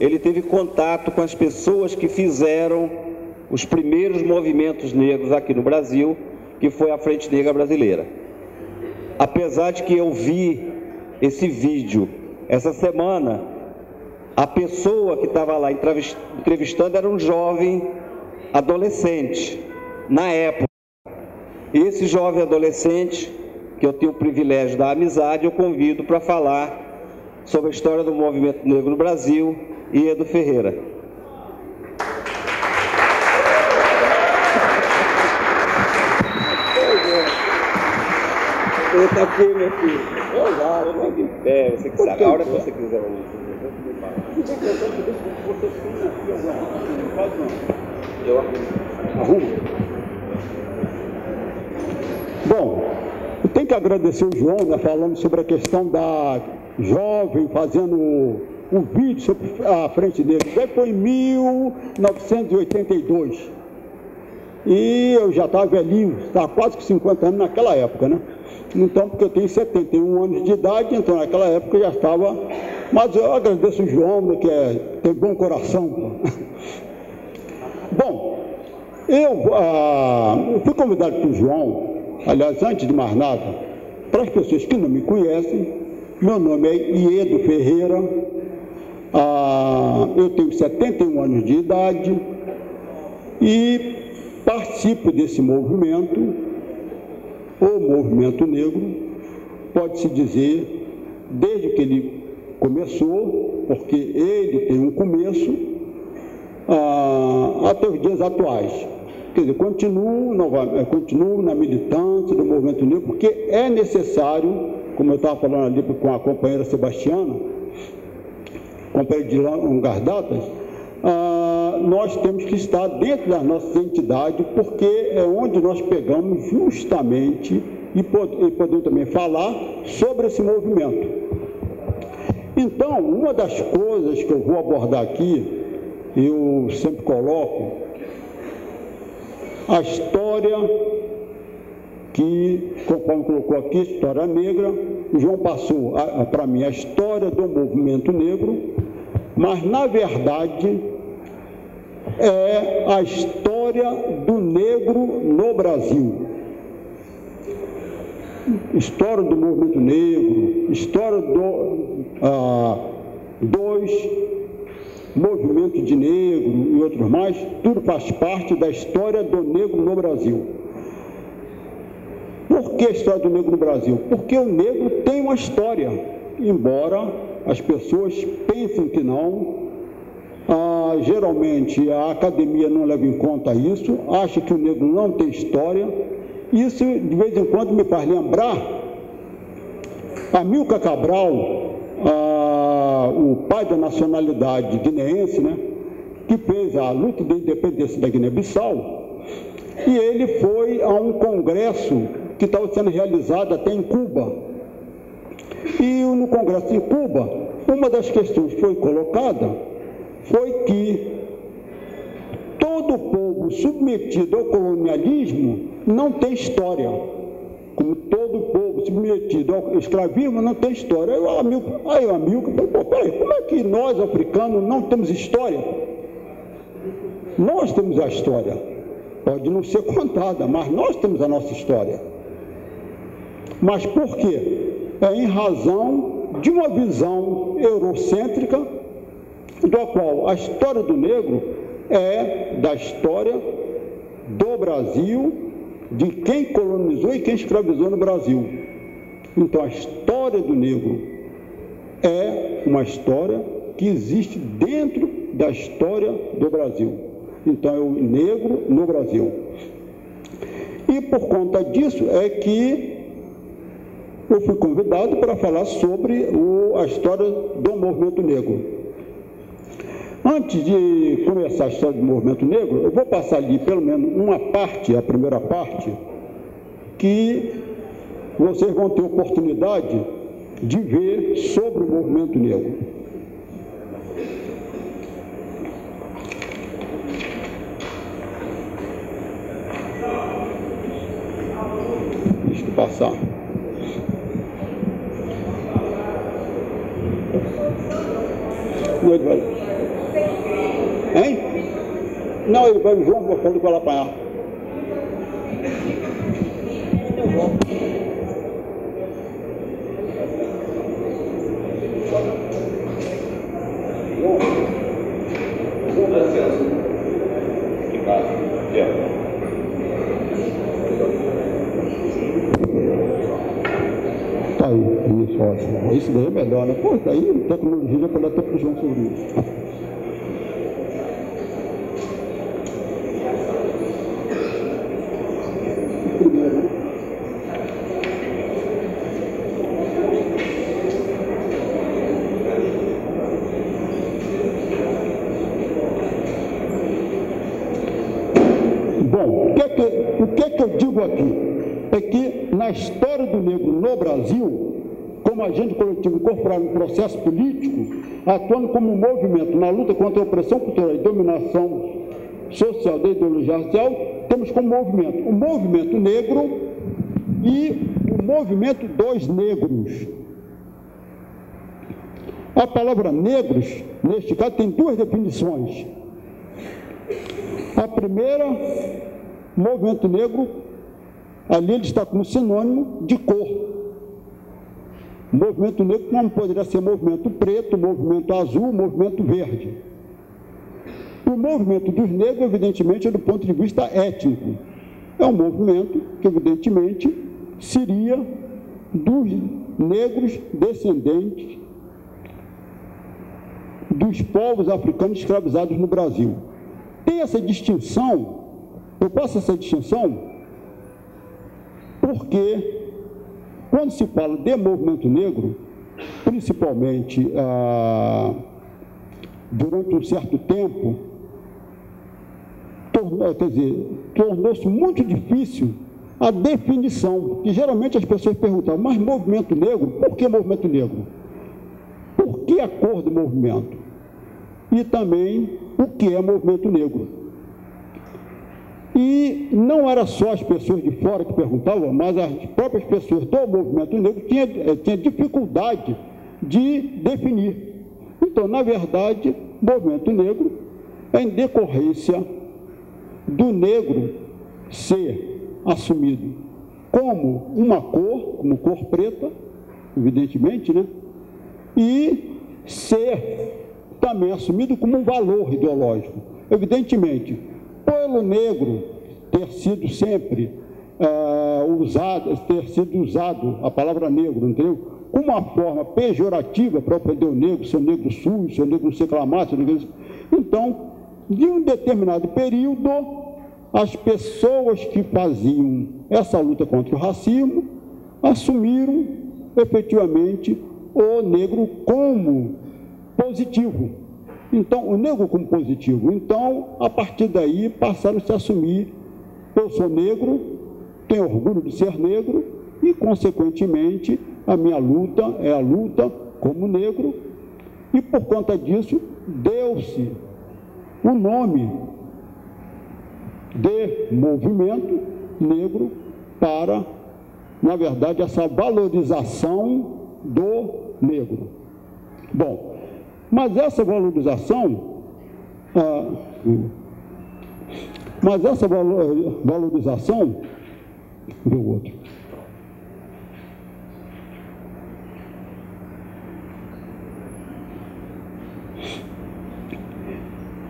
ele teve contato com as pessoas que fizeram os primeiros movimentos negros aqui no Brasil, que foi a Frente Negra Brasileira. Apesar de que eu vi esse vídeo essa semana, a pessoa que estava lá entrevistando era um jovem adolescente, na época. E esse jovem adolescente, que eu tenho o privilégio da amizade, eu convido para falar sobre a história do movimento negro no Brasil, e Edo Ferreira. Eu estou aqui, meu filho. Eu vou de pé, você que sabe, a hora que você quiser. Eu arrumo. Bom, eu tenho que agradecer o João, né, falando sobre a questão da jovem fazendo um vídeo sobre a Frente Negra. Isso foi em 1982. E eu já estava velhinho, estava quase com 50 anos naquela época, né? Então, porque eu tenho 71 anos de idade, então naquela época eu já estava... Mas eu agradeço o João, né, que tem bom coração. Bom, eu fui convidado pelo João, aliás, antes de mais nada, para as pessoas que não me conhecem, meu nome é Iedo Ferreira, eu tenho 71 anos de idade e participo desse movimento, o movimento negro, pode-se dizer, desde que ele começou, porque ele tem um começo, até os dias atuais. Quer dizer, continuo na militância do movimento negro, porque é necessário, como eu estava falando ali com a companheira Sebastiana, companheira de Longas-Datas, nós temos que estar dentro das nossas entidades, porque é onde nós pegamos justamente e podemos também falar sobre esse movimento. Então, uma das coisas que eu vou abordar aqui, eu sempre coloco, a história que, conforme colocou aqui, história negra, o João passou para mim a história do movimento negro, mas, na verdade, é a história do negro no Brasil. História do movimento negro, história dos movimentos de negro e outros mais, tudo faz parte da história do negro no Brasil. Por que a história do negro no Brasil? Porque o negro tem uma história, embora as pessoas pensem que não. Geralmente a academia não leva em conta isso, acha que o negro não tem história. Isso de vez em quando me faz lembrar Amílcar Cabral, o pai da nacionalidade guineense, né, que fez a luta de independência da Guiné-Bissau, e ele foi a um congresso que estava sendo realizado até em Cuba. E no congresso em Cuba, uma das questões que foi colocada foi que todo povo submetido ao colonialismo não tem história. Como todo povo submetido ao escravismo não tem história. Aí o Amílcar falou, pô, peraí, como é que nós, africanos, não temos história? Nós temos a história. Pode não ser contada, mas nós temos a nossa história. Mas por quê? É em razão de uma visão eurocêntrica, do qual a história do negro é da história do Brasil, de quem colonizou e quem escravizou no Brasil. Então, a história do negro é uma história que existe dentro da história do Brasil. Então, é o negro no Brasil. E por conta disso é que eu fui convidado para falar sobre a história do movimento negro. Antes de começar a história do movimento negro, eu vou passar ali pelo menos uma parte, a primeira parte, que vocês vão ter oportunidade de ver sobre o movimento negro. Deixa eu passar. Muito bem. Hein? Não, ele vai, o João, vou fazer com ela apanhar. Tá aí, isso, ótimo. Isso daí é melhor, né? Pô, daí a tecnologia já pode até pro João sobre isso. Bom, o que eu digo aqui? É que na história do negro no Brasil, como agente coletivo incorporado no processo político, atuando como um movimento na luta contra a opressão cultural e dominação social da ideologia racial, temos como movimento o movimento negro e o movimento dos negros. A palavra negros, neste caso, tem duas definições. A primeira, movimento negro, ali ele está como sinônimo de cor. Movimento negro não poderia ser movimento preto, movimento azul, movimento verde. O movimento dos negros, evidentemente, é do ponto de vista étnico. É um movimento que, evidentemente, seria dos negros descendentes dos povos africanos escravizados no Brasil. Tem essa distinção, eu faço essa distinção porque quando se fala de movimento negro, principalmente durante um certo tempo, tornou-se muito difícil a definição, que geralmente as pessoas perguntam, mas movimento negro, por que movimento negro? Por que a cor do movimento? E também o que é movimento negro. E não era só as pessoas de fora que perguntavam, mas as próprias pessoas do movimento negro tinham dificuldade de definir. Então, na verdade, movimento negro é em decorrência do negro ser assumido como uma cor, como cor preta, evidentemente, né? E ser também assumido como um valor ideológico. Evidentemente, pelo negro ter sido sempre usado a palavra negro, entendeu? Como uma forma pejorativa para ofender o negro, seu negro sujo, seu negro não sei reclamar, seu negro... Então, de um determinado período, as pessoas que faziam essa luta contra o racismo assumiram efetivamente o negro como positivo. Então, o negro como positivo. Então, a partir daí, passaram a se assumir, eu sou negro, tenho orgulho de ser negro e, consequentemente, a minha luta é a luta como negro e, por conta disso, deu-se o nome de movimento negro para, na verdade, essa valorização do negro. Bom, mas essa valorização, do outro.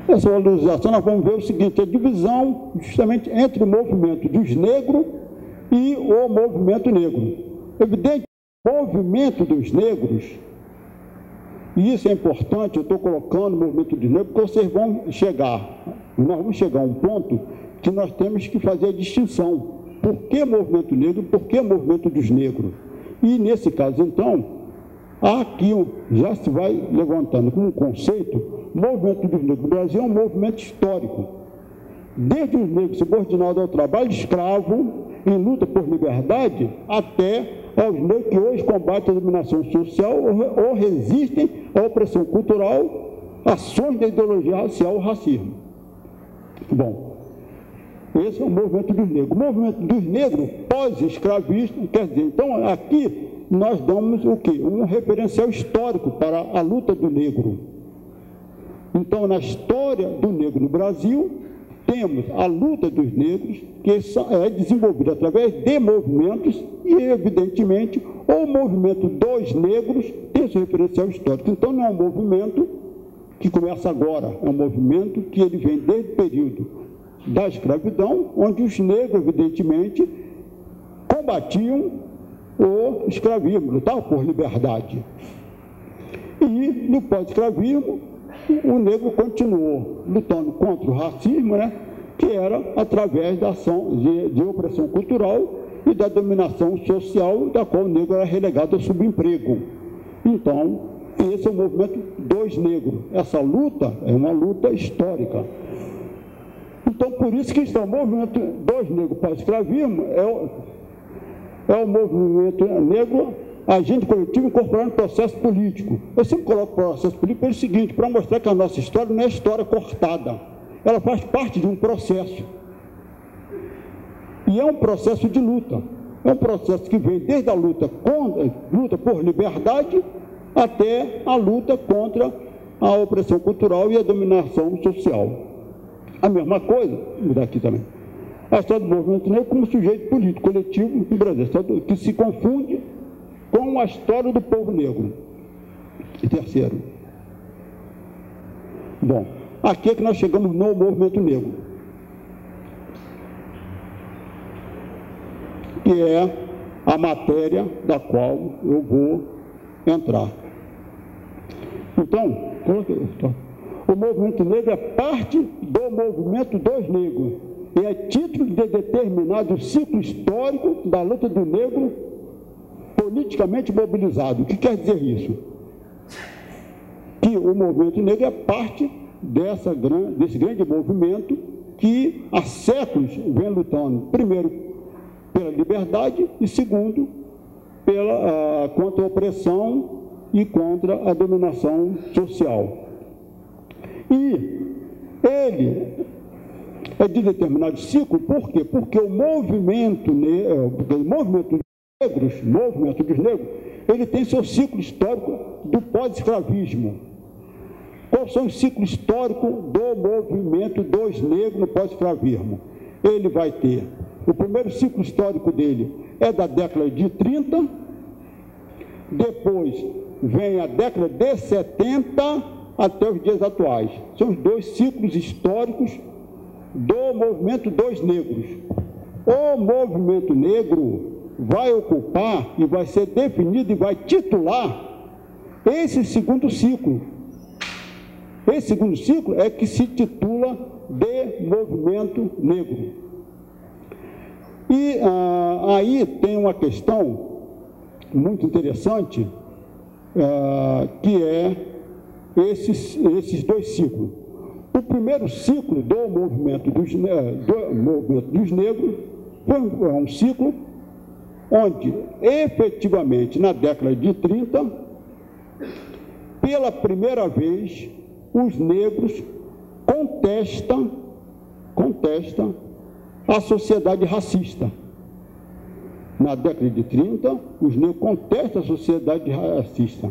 Essa valorização, nós vamos ver o seguinte, a divisão justamente entre o movimento dos negros e o movimento negro. Evidente, o movimento dos negros, e isso é importante, eu estou colocando o movimento dos negros, porque vocês vão nós vamos chegar a um ponto que nós temos que fazer a distinção. Por que movimento negro, por que movimento dos negros? E nesse caso, então, aqui já se vai levantando como um conceito, o movimento dos negros no Brasil é um movimento histórico. Desde os negros subordinados ao trabalho escravo, em luta por liberdade, até aos negros que hoje combatem a dominação social ou resistem à opressão cultural, ações da ideologia racial ou racismo. Bom, esse é o movimento dos negros. O movimento dos negros pós-escravista, quer dizer, então aqui nós damos o quê? Um referencial histórico para a luta do negro. Então, na história do negro no Brasil, temos a luta dos negros, que é desenvolvida através de movimentos, e, evidentemente, o movimento dos negros tem seu referencial histórico. Então, não é um movimento que começa agora, é um movimento que ele vem desde o período da escravidão, onde os negros, evidentemente, combatiam o escravismo, lutavam por liberdade. E, no pós-escravismo, o negro continuou lutando contra o racismo, né, que era através da ação de opressão cultural e da dominação social, da qual o negro era relegado ao subemprego. Então, esse é o movimento dos negros. Essa luta é uma luta histórica. Então, por isso que está o movimento dos negros para o escravismo, é o movimento negro agente coletivo incorporado no processo político. Eu sempre coloco o processo político pelo seguinte, para mostrar que a nossa história não é história cortada. Ela faz parte de um processo. E é um processo de luta. É um processo que vem desde a luta por liberdade até a luta contra a opressão cultural e a dominação social. A mesma coisa, vou mudar aqui também, a história do movimento negro como sujeito político coletivo no Brasil, que se confunde com a história do povo negro. E terceiro, bom, aqui é que nós chegamos no movimento negro, que é a matéria da qual eu vou entrar. Então, o movimento negro é parte do movimento dos negros e é título de determinado ciclo histórico da luta do negro politicamente mobilizado. O que quer dizer isso? Que o movimento negro é parte desse grande movimento que há séculos vem lutando, primeiro, pela liberdade e, segundo, contra a opressão e contra a dominação social. E ele é de determinado ciclo, por quê? Porque o movimento dos negros, ele tem seu ciclo histórico do pós-escravismo. Qual são os ciclos históricos do movimento dos negros no pós-escravismo? Ele vai ter, o primeiro ciclo histórico dele é da década de 30, depois vem a década de 70 até os dias atuais. São os dois ciclos históricos do movimento dos negros. O movimento negro vai ocupar e vai ser definido e vai titular esse segundo ciclo. Esse segundo ciclo é que se titula de movimento negro. E aí tem uma questão muito interessante, que é esses dois ciclos. O primeiro ciclo do movimento dos negros foi um ciclo onde, efetivamente, na década de 30, pela primeira vez, os negros contestam a sociedade racista. Na década de 30, os negros contestam a sociedade racista.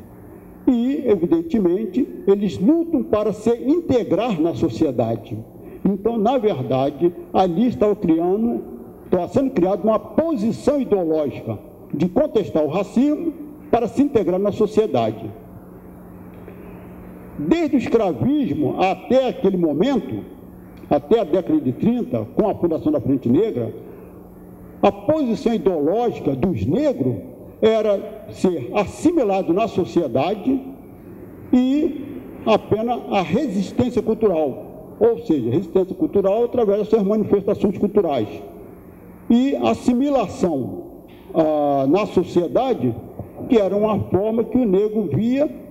E, evidentemente, eles lutam para se integrar na sociedade. Então, na verdade, ali estava sendo criada uma posição ideológica de contestar o racismo para se integrar na sociedade. Desde o escravismo até aquele momento, até a década de 30, com a fundação da Frente Negra, a posição ideológica dos negros era ser assimilado na sociedade e apenas a resistência cultural, ou seja, resistência cultural através das suas manifestações culturais. E assimilação na sociedade, que era uma forma que o negro via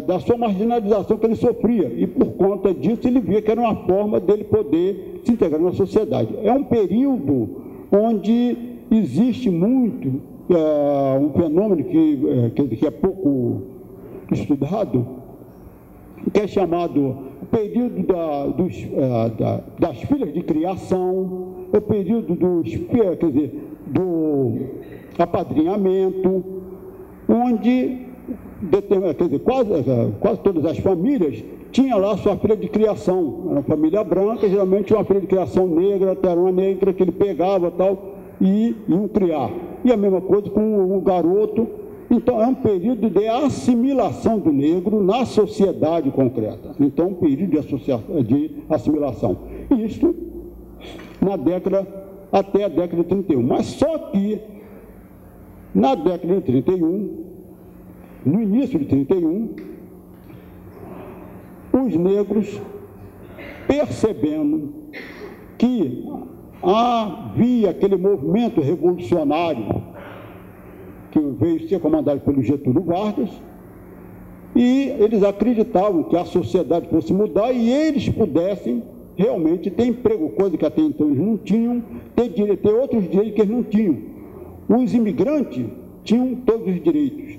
da sua marginalização que ele sofria, e por conta disso ele via que era uma forma dele poder se integrar na sociedade. É um período onde existe muito um fenômeno que é pouco estudado, que é chamado período das filhas de criação, o período do apadrinhamento, onde quer dizer, quase todas as famílias tinham lá sua filha de criação. Era uma família branca, geralmente uma filha de criação negra, até era uma negra que ele pegava tal, e iam criar. E a mesma coisa com o garoto. Então, é um período de assimilação do negro na sociedade concreta. Então, um período de assimilação. Isso até a década de 31. Mas só que, na década de 31, no início de 31, os negros, percebendo que havia aquele movimento revolucionário que veio ser comandado pelo Getúlio Vargas, e eles acreditavam que a sociedade fosse mudar e eles pudessem realmente ter emprego, coisa que até então eles não tinham, ter outros direitos que eles não tinham. Os imigrantes tinham todos os direitos,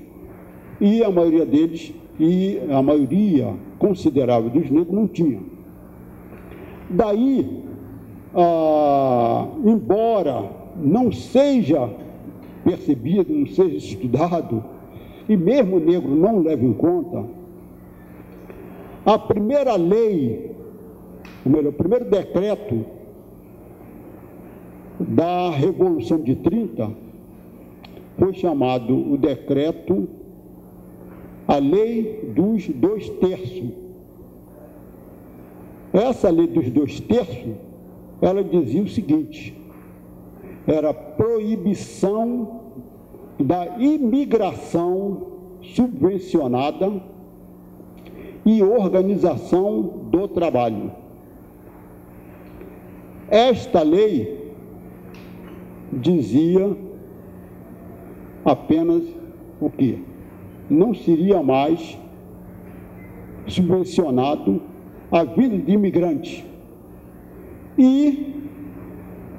e a maioria deles, e a maioria considerável dos negros, não tinha. Daí, embora não seja percebido, não seja estudado, e mesmo o negro não leva em conta, a primeira lei, ou melhor, o primeiro decreto da Revolução de 30 foi chamado o decreto, a Lei dos 2/3. Essa Lei dos 2/3, ela dizia o seguinte: era a proibição da imigração subvencionada e organização do trabalho. Esta lei dizia apenas o quê? Não seria mais subvencionado a vinda de imigrantes. E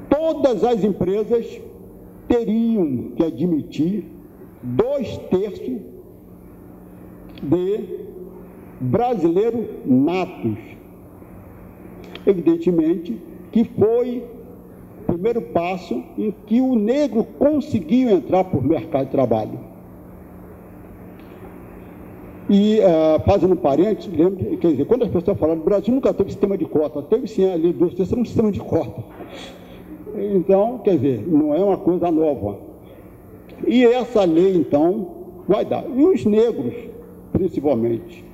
todas as empresas teriam que admitir 2/3 de brasileiros natos. Evidentemente que foi o primeiro passo em que o negro conseguiu entrar por mercado de trabalho. E, fazendo um parênteses, lembro, quer dizer, quando as pessoas falam, o Brasil nunca teve sistema de cota, teve sim a Lei dos 2/3, era um sistema de cota. Então, quer dizer, não é uma coisa nova. E essa lei, então, vai dar. E os negros, principalmente,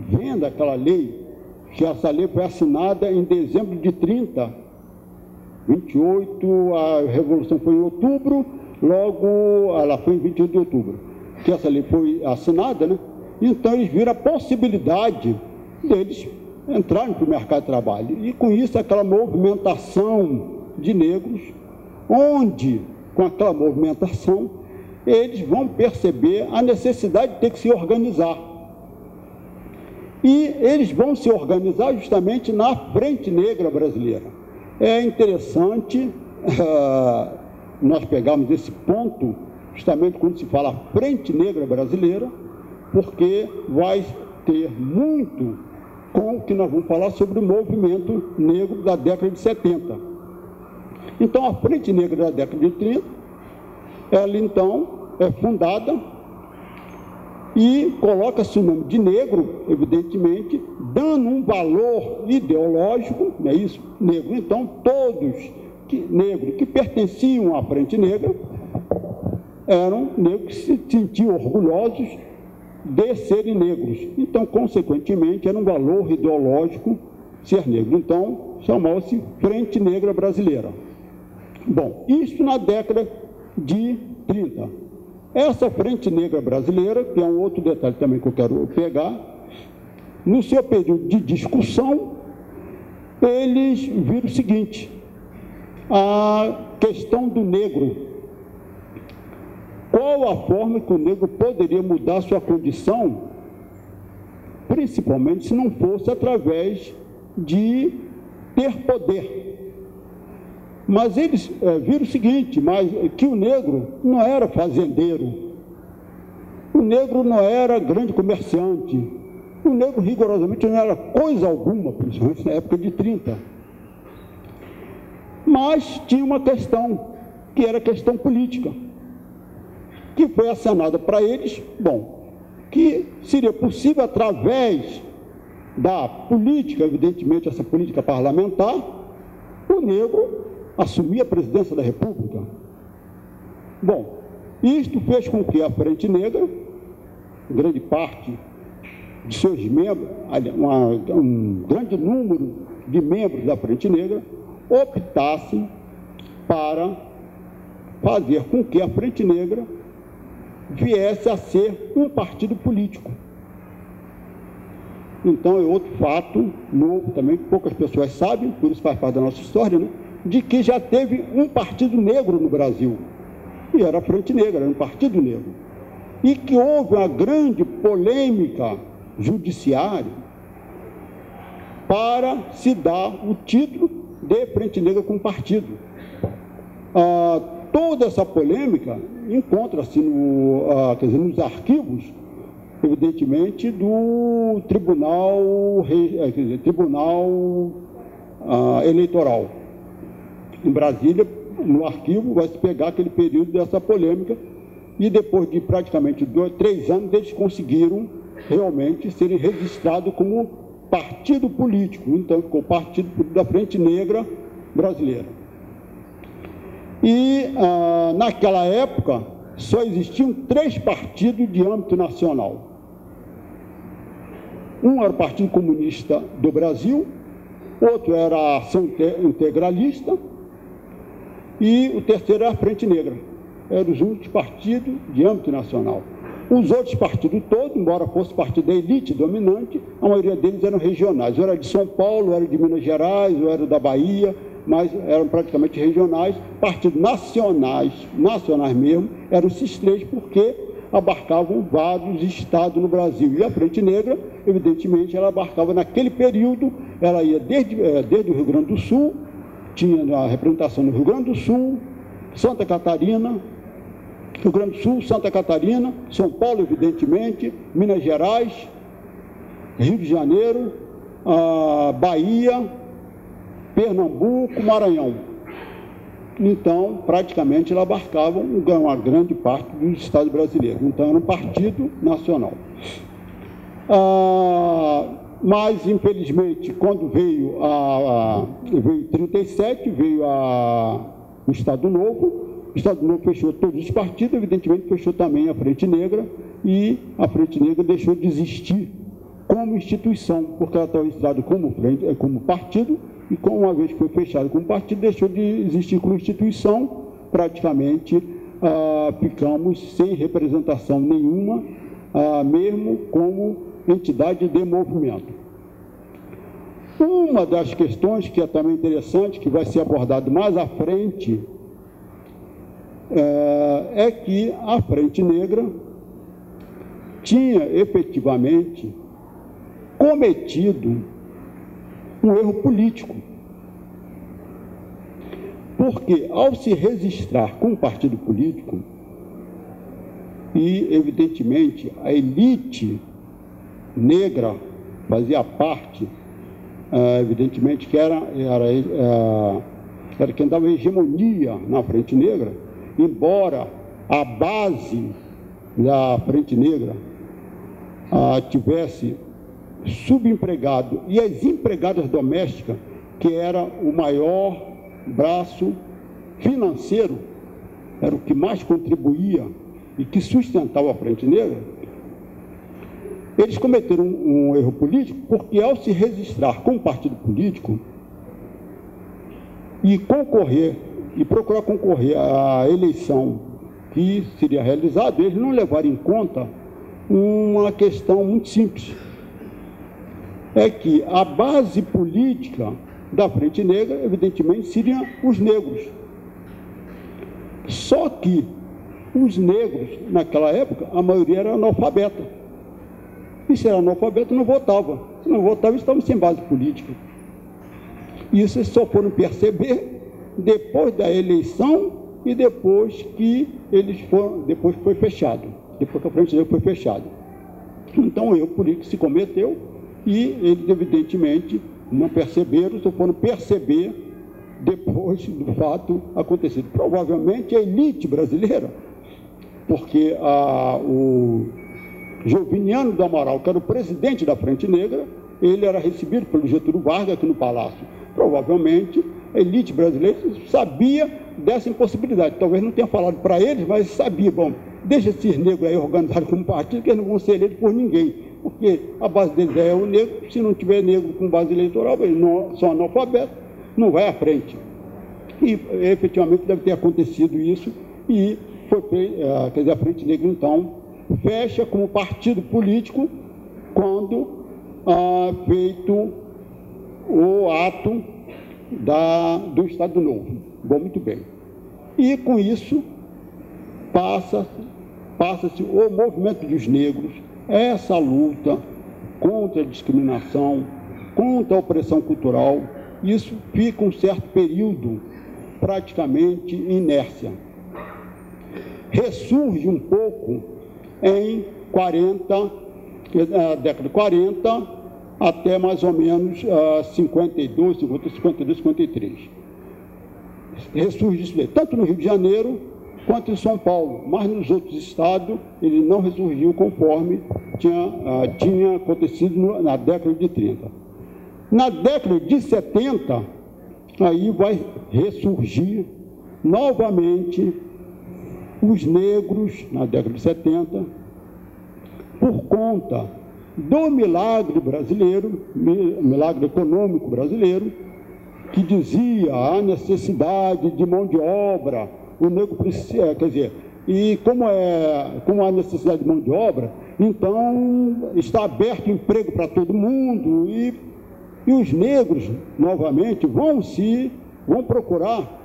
vendo aquela lei, que essa lei foi assinada em dezembro de 30, 28, a Revolução foi em outubro, logo ela foi em 28 de outubro, que essa lei foi assinada, né? Então eles viram a possibilidade deles entrarem para o mercado de trabalho. E com isso, aquela movimentação de negros, onde, com aquela movimentação, eles vão perceber a necessidade de ter que se organizar. E eles vão se organizar justamente na Frente Negra Brasileira. É interessante nós pegarmos esse ponto, justamente quando se fala Frente Negra Brasileira, porque vai ter muito com o que nós vamos falar sobre o movimento negro da década de 70. Então, a Frente Negra da década de 30, ela então é fundada e coloca-se o nome de negro, evidentemente, dando um valor ideológico, não é isso? Negro. Então, todos negros que pertenciam à Frente Negra eram negros que se sentiam orgulhosos de serem negros. Então, consequentemente, era um valor ideológico ser negro. Então, chamava-se Frente Negra Brasileira. Bom, isso na década de 30. Essa Frente Negra Brasileira, que é um outro detalhe também que eu quero pegar, no seu período de discussão, eles viram o seguinte: a questão do negro. Qual a forma que o negro poderia mudar sua condição, principalmente se não fosse através de ter poder. Mas eles viram o seguinte, que o negro não era fazendeiro, o negro não era grande comerciante, o negro rigorosamente não era coisa alguma, principalmente na época de 30. Mas tinha uma questão, que era a questão política, que foi acenada para eles. Bom, que seria possível, através da política, evidentemente essa política parlamentar, o negro assumir a presidência da República. Bom, isto fez com que a Frente Negra, grande parte de seus membros, um grande número de membros da Frente Negra, optassem para fazer com que a Frente Negra viesse a ser um partido político. Então, é outro fato novo também, que poucas pessoas sabem, por isso faz parte da nossa história, né? De que já teve um partido negro no Brasil, e era a Frente Negra, era um partido negro. E que houve uma grande polêmica judiciária para se dar o título de Frente Negra como partido. Toda essa polêmica encontra-se nos arquivos, evidentemente, do Tribunal Eleitoral. Em Brasília, no arquivo, vai se pegar aquele período dessa polêmica, e depois de praticamente 3 anos, eles conseguiram realmente serem registrados como partido político. Então, ficou o Partido da Frente Negra Brasileira. E, naquela época, só existiam 3 partidos de âmbito nacional. Um era o Partido Comunista do Brasil, outro era a Ação Integralista, e o terceiro era a Frente Negra. Eram os únicos partidos de âmbito nacional. Os outros partidos todos, embora fosse partido da elite dominante, a maioria deles eram regionais. Ou era de São Paulo, ou era de Minas Gerais, ou era da Bahia, mas eram praticamente regionais. Partidos nacionais mesmo, eram esses 3, porque abarcavam vários estados no Brasil. E a Frente Negra, evidentemente, ela abarcava naquele período, ela ia desde o Rio Grande do Sul, tinha a representação no Rio Grande do Sul, Santa Catarina, Rio Grande do Sul, Santa Catarina, São Paulo, evidentemente, Minas Gerais, Rio de Janeiro, Bahia, Pernambuco, Maranhão. Então, praticamente, ela abarcava uma grande parte dos estados brasileiros. Então, era um partido nacional. Mas, infelizmente, quando veio em 37, veio o Estado Novo. O Estado Novo fechou todos os partidos, evidentemente fechou também a Frente Negra, e a Frente Negra deixou de existir como instituição, porque ela estava registrada como partido, e uma vez que foi fechada como partido, deixou de existir como instituição. Praticamente ficamos sem representação nenhuma, mesmo como entidade de movimento. Uma das questões que é também interessante, que vai ser abordado mais à frente, é que a Frente Negra tinha efetivamente cometido um erro político, porque ao se registrar como partido político, e evidentemente a elite negra fazia parte, evidentemente que era quem dava hegemonia na Frente Negra, embora a base da Frente Negra tivesse subempregado, e as empregadas domésticas, que era o maior braço financeiro, era o que mais contribuía e que sustentava a Frente Negra, eles cometeram um erro político, porque ao se registrar como partido político e procurar concorrer à eleição que seria realizada, eles não levaram em conta uma questão muito simples. É que a base política da Frente Negra, evidentemente, seriam os negros. Só que os negros, naquela época, a maioria era analfabeta. E se era analfabeto, não votava. Se não votava, estavam sem base política. Isso eles só foram perceber depois da eleição e depois que depois que foi fechado. Depois que a Frente Negra foi fechada. Então, o erro político se cometeu e eles, evidentemente, não perceberam, só foram perceber depois do fato acontecido. Provavelmente a elite brasileira, porque Joviniano do Amaral, que era o presidente da Frente Negra, ele era recebido pelo Getúlio Vargas aqui no Palácio. Provavelmente, a elite brasileira sabia dessa impossibilidade. Talvez não tenha falado para eles, mas sabia. Bom, deixa esses negros aí organizados como partido, que eles não vão ser eleitos por ninguém. Porque a base deles é o negro. Se não tiver negro com base eleitoral, eles não são analfabetos, não vai à frente. E, efetivamente, deve ter acontecido isso. E foi, quer dizer, a Frente Negra, então, fecha como partido político quando feito o ato do Estado Novo. Bom, muito bem. E com isso passa-se o movimento dos negros, essa luta contra a discriminação, contra a opressão cultural. Isso fica um certo período praticamente em inércia. Ressurge um pouco em década de 40, até mais ou menos 52, 53. Ressurge isso tanto no Rio de Janeiro quanto em São Paulo, mas nos outros estados ele não ressurgiu conforme tinha acontecido na década de 30. Na década de 70, aí vai ressurgir novamente os negros, na década de 70, por conta do milagre brasileiro, milagre econômico brasileiro, que dizia a necessidade de mão de obra, o negro precisa, quer dizer, e como há necessidade de mão de obra, então está aberto emprego para todo mundo, e os negros, novamente, vão procurar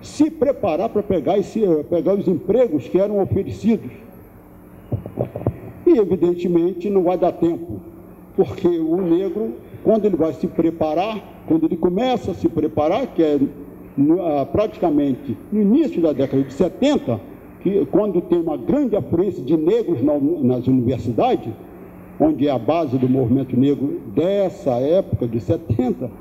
se preparar para pegar os empregos que eram oferecidos. E, evidentemente, não vai dar tempo, porque o negro, quando ele vai se preparar, quando ele começa a se preparar, que é praticamente no início da década de 70, quando tem uma grande afluência de negros nas universidades, onde é a base do movimento negro dessa época, de 70,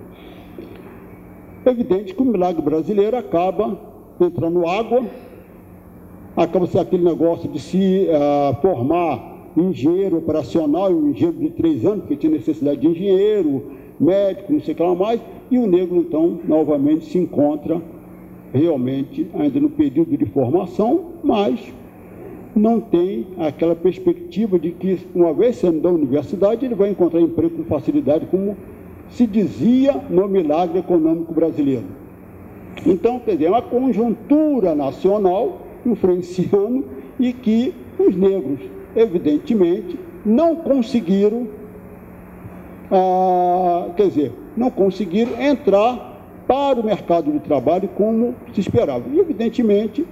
é evidente que o milagre brasileiro acaba entrando água, acaba sendo aquele negócio de se formar engenheiro operacional, um engenheiro de 3 anos, porque tinha necessidade de engenheiro, médico, não sei o que lá mais, e o negro, então, novamente se encontra realmente ainda no período de formação, mas não tem aquela perspectiva de que, uma vez saindo da universidade, ele vai encontrar emprego com facilidade, como se dizia no milagre econômico brasileiro. Então, quer dizer, é uma conjuntura nacional influenciando e que os negros, evidentemente, não conseguiram, não conseguiram entrar para o mercado de trabalho como se esperava. E, evidentemente,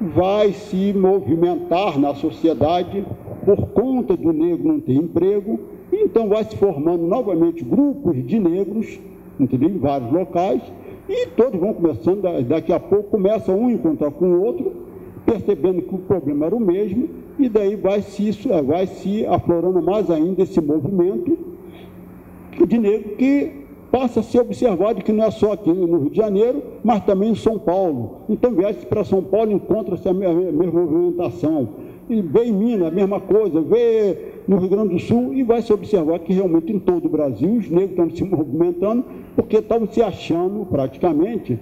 vai se movimentar na sociedade por conta do negro não ter emprego, então vai se formando novamente grupos de negros, entendeu? Em vários locais, e todos vão começando, daqui a pouco começa um a encontrar com o outro, percebendo que o problema era o mesmo, e daí vai se aflorando mais ainda esse movimento de negro que passa a ser observado, que não é só aqui no Rio de Janeiro, mas também em São Paulo. Então, viaja para São Paulo, encontra-se a mesma movimentação. E vê em Minas, a mesma coisa, vê no Rio Grande do Sul, e vai se observar que realmente em todo o Brasil os negros estão se movimentando, porque estavam se achando praticamente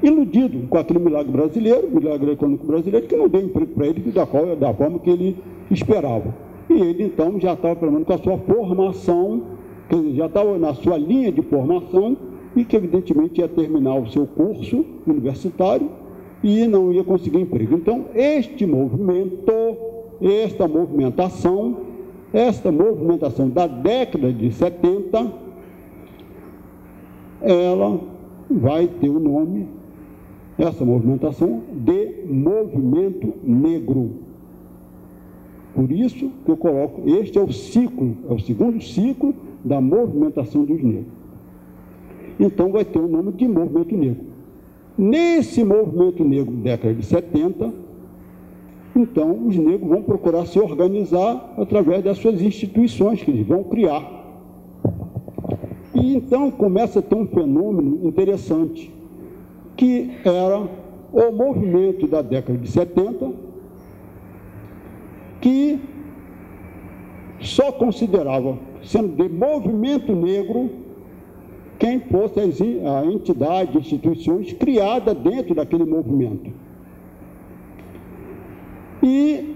iludido com aquele milagre brasileiro, milagre econômico brasileiro, que não deu emprego para ele da forma que ele esperava. E ele, então, já estava, pelo menos, com a sua formação, quer dizer, já estava na sua linha de formação, e que, evidentemente, ia terminar o seu curso universitário e não ia conseguir emprego. Então, este movimento, esta movimentação da década de 70, ela vai ter o nome, essa movimentação, de movimento negro. Por isso que eu coloco, este é o segundo ciclo da movimentação dos negros. Então vai ter o nome de movimento negro. Nesse movimento negro da década de 70, então os negros vão procurar se organizar através das suas instituições que eles vão criar. E então começa a ter um fenômeno interessante, que era o movimento da década de 70, que só considerava sendo de movimento negro quem fosse a entidade, instituições criadas dentro daquele movimento. E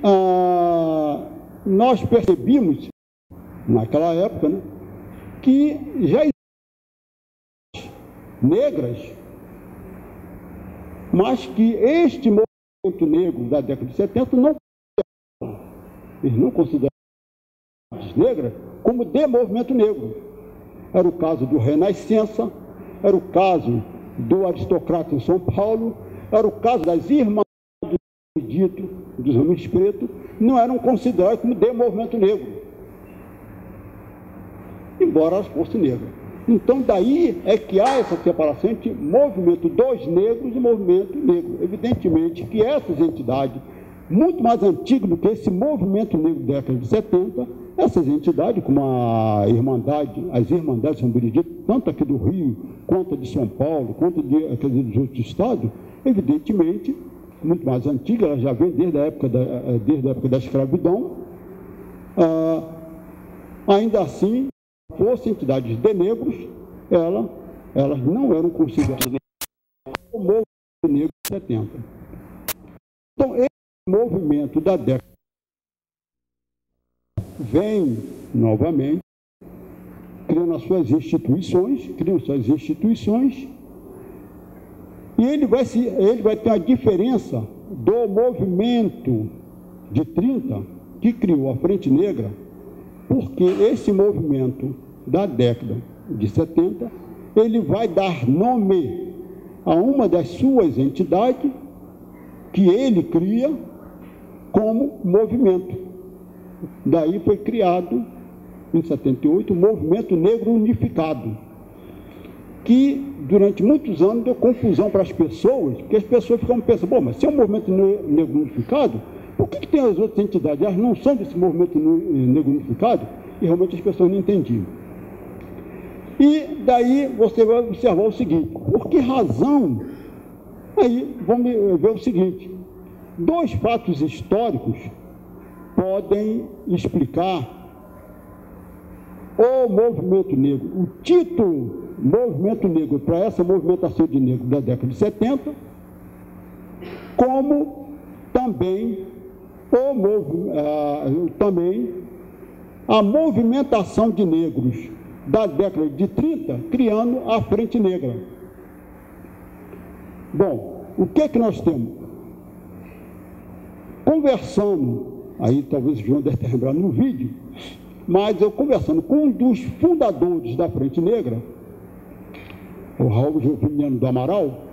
nós percebimos, naquela época, né, que já existiam negras, mas que este movimento negro da década de 70 não consideravam as negras como de movimento negro. Era o caso do Renascença, era o caso do aristocrata em São Paulo, era o caso das irmãs do dito, dos homens pretos, não eram consideradas como de movimento negro, embora elas fossem negras. Então, daí é que há essa separação entre movimento dos negros e movimento negro. Evidentemente que essas entidades, muito mais antigas do que esse movimento negro da década de 70, essas entidades, como as Irmandades São Benedito, tanto aqui do Rio, quanto de São Paulo, quanto dos outros estados, evidentemente, muito mais antigas, elas já vêm desde a época da escravidão, ainda assim, fossem entidades de negros, elas não eram consideradas como movimento negro de 70. Então, esse movimento da década vem novamente criando suas instituições, e ele vai ter a diferença do movimento de 30 que criou a Frente Negra, porque esse movimento da década de 70, ele vai dar nome a uma das suas entidades que ele cria como movimento. Daí foi criado, em 78, o Movimento Negro Unificado, que durante muitos anos deu confusão para as pessoas, porque as pessoas ficam pensando, bom, mas se é um Movimento Negro Unificado, por que tem as outras entidades? Elas não são desse Movimento Negro Unificado? E realmente as pessoas não entendiam. E daí você vai observar o seguinte, por que razão? Aí vamos ver o seguinte, dois fatos históricos podem explicar o movimento negro, o título movimento negro para essa movimentação de negro da década de 70, como também a movimentação de negros da década de 30, criando a Frente Negra. Bom, o que é que nós temos? Conversando, aí talvez o João deve ter lembrado no vídeo, mas eu conversando com um dos fundadores da Frente Negra, o Raul Juveniano do Amaral.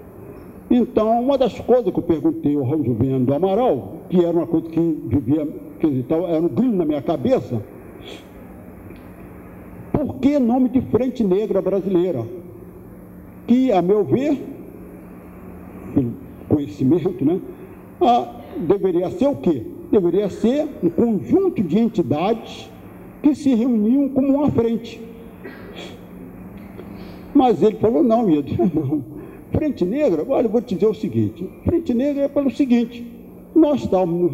Então, uma das coisas que eu perguntei ao Raul Juveniano do Amaral, que era uma coisa que vivia, era um brilho na minha cabeça, por que nome de Frente Negra Brasileira? Que, a meu ver, pelo conhecimento, né, deveria ser o quê? Deveria ser um conjunto de entidades que se reuniam como uma frente. Mas ele falou, não, Ido, não. Frente Negra, olha, eu vou te dizer o seguinte, Frente Negra é pelo seguinte, nós estávamos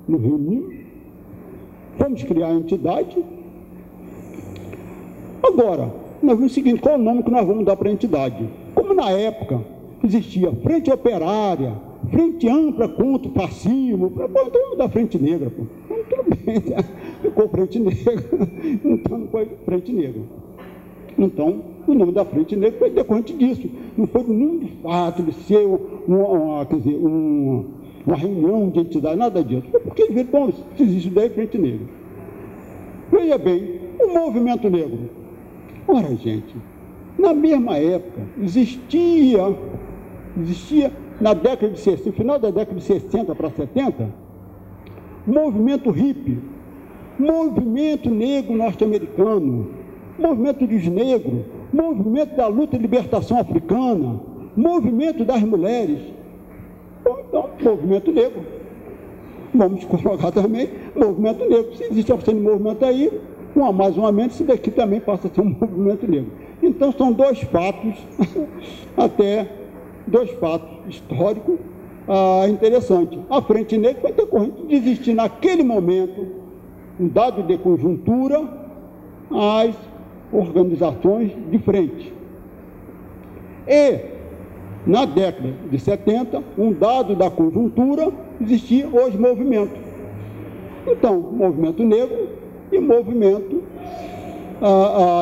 nos reunimos, vamos criar a entidade. Agora, nós vimos o seguinte, qual é o nome que nós vamos dar para a entidade? Como na época existia Frente Operária, Frente Ampla contra o fascismo, vamos dar Frente Negra, pô. Então, tudo bem, ficou Frente Negra, então não foi Frente Negra. Então, o nome da Frente Negra foi decorrente disso, não foi nenhum fato de ser uma reunião de entidade, nada disso. Foi porque ele viu, bom, se existe daí Frente Negra. Veja bem, o movimento negro. Ora, gente, na mesma época, existia na década de 60, no final da década de 60 para 70, movimento hippie, movimento negro norte-americano, movimento dos negros, movimento da luta de libertação africana, movimento das mulheres. Então, movimento negro. Vamos colocar também movimento negro. Se existe a opção de movimento aí, um a mais, um a menos, isso daqui também passa a ser um movimento negro. Então, são dois fatos, até dois fatos históricos, interessante. A Frente Negra foi decorrente de existir naquele momento, um dado de conjuntura, as organizações de frente. E, na década de 70, um dado da conjuntura, existiam os movimentos. Então, movimento negro e movimento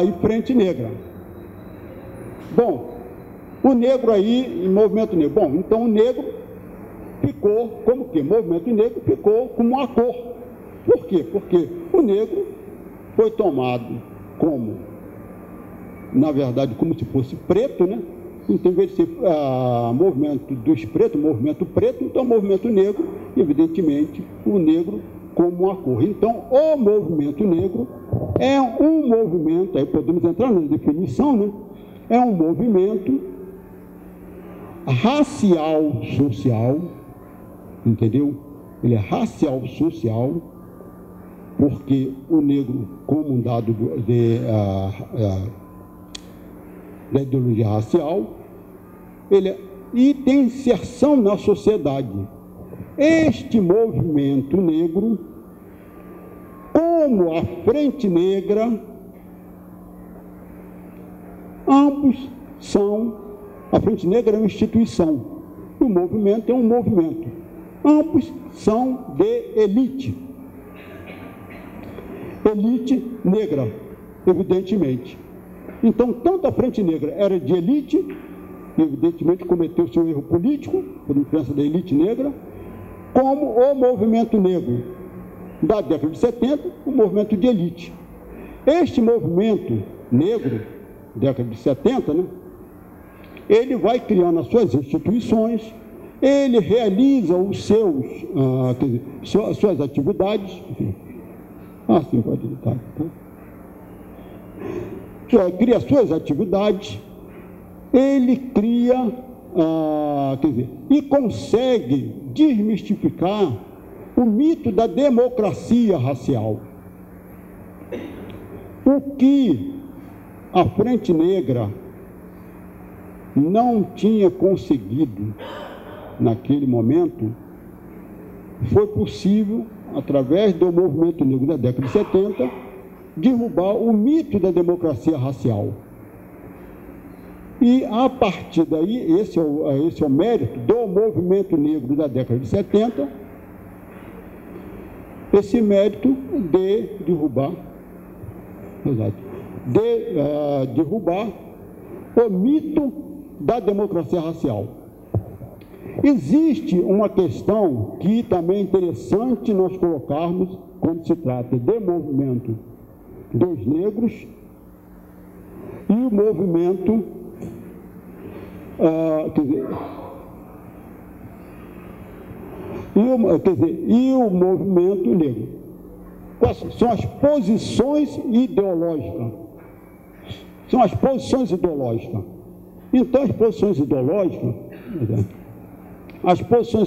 e Frente Negra. Bom, o negro aí, e movimento negro. Bom, então o negro ficou como que? Movimento negro ficou como uma cor. Por quê? Porque o negro foi tomado como, na verdade, como se fosse preto, né? Então, em vez de ser movimento dos pretos, movimento preto, então movimento negro, evidentemente, o negro como uma cor. Então, o movimento negro é um movimento, aí podemos entrar na definição, né? É um movimento racial social, entendeu? Ele é racial social, porque o negro, como um dado da ideologia racial, e tem inserção na sociedade. Este movimento negro, como a Frente Negra, ambos são, a Frente Negra é uma instituição, o movimento é um movimento, ambos são de elite negra, evidentemente. Então, tanto a Frente Negra era de elite, evidentemente cometeu seu erro político, por influência da elite negra, como o movimento negro da década de 70, o movimento de elite. Este movimento negro, década de 70, né, ele vai criando as suas instituições, ele realiza os suas atividades, assim pode editar, tá? Cria suas atividades, ele cria, e consegue desmistificar o mito da democracia racial. O que a Frente Negra não tinha conseguido naquele momento, foi possível, através do movimento negro da década de 70, derrubar o mito da democracia racial. E, a partir daí, esse é o mérito do movimento negro da década de 70, esse mérito de derrubar, derrubar o mito da democracia racial. Existe uma questão que também é interessante nós colocarmos quando se trata de movimento dos negros e o movimento, e o movimento negro. Quais são as posições ideológicas? São as posições ideológicas. Então, as posições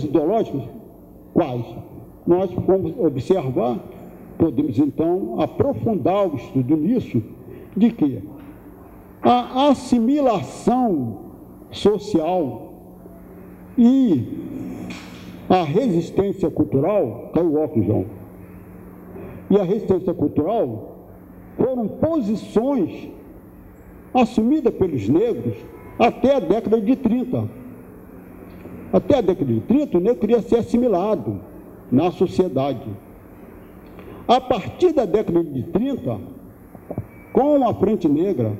ideológicas, quais? Nós vamos observar, podemos então aprofundar o estudo nisso, de que a assimilação social e a resistência cultural, caiu o óculos, João, e a resistência cultural foram posições assumidas pelos negros até a década de 30. Até a década de 30, o negro queria ser assimilado na sociedade. A partir da década de 30, com a Frente Negra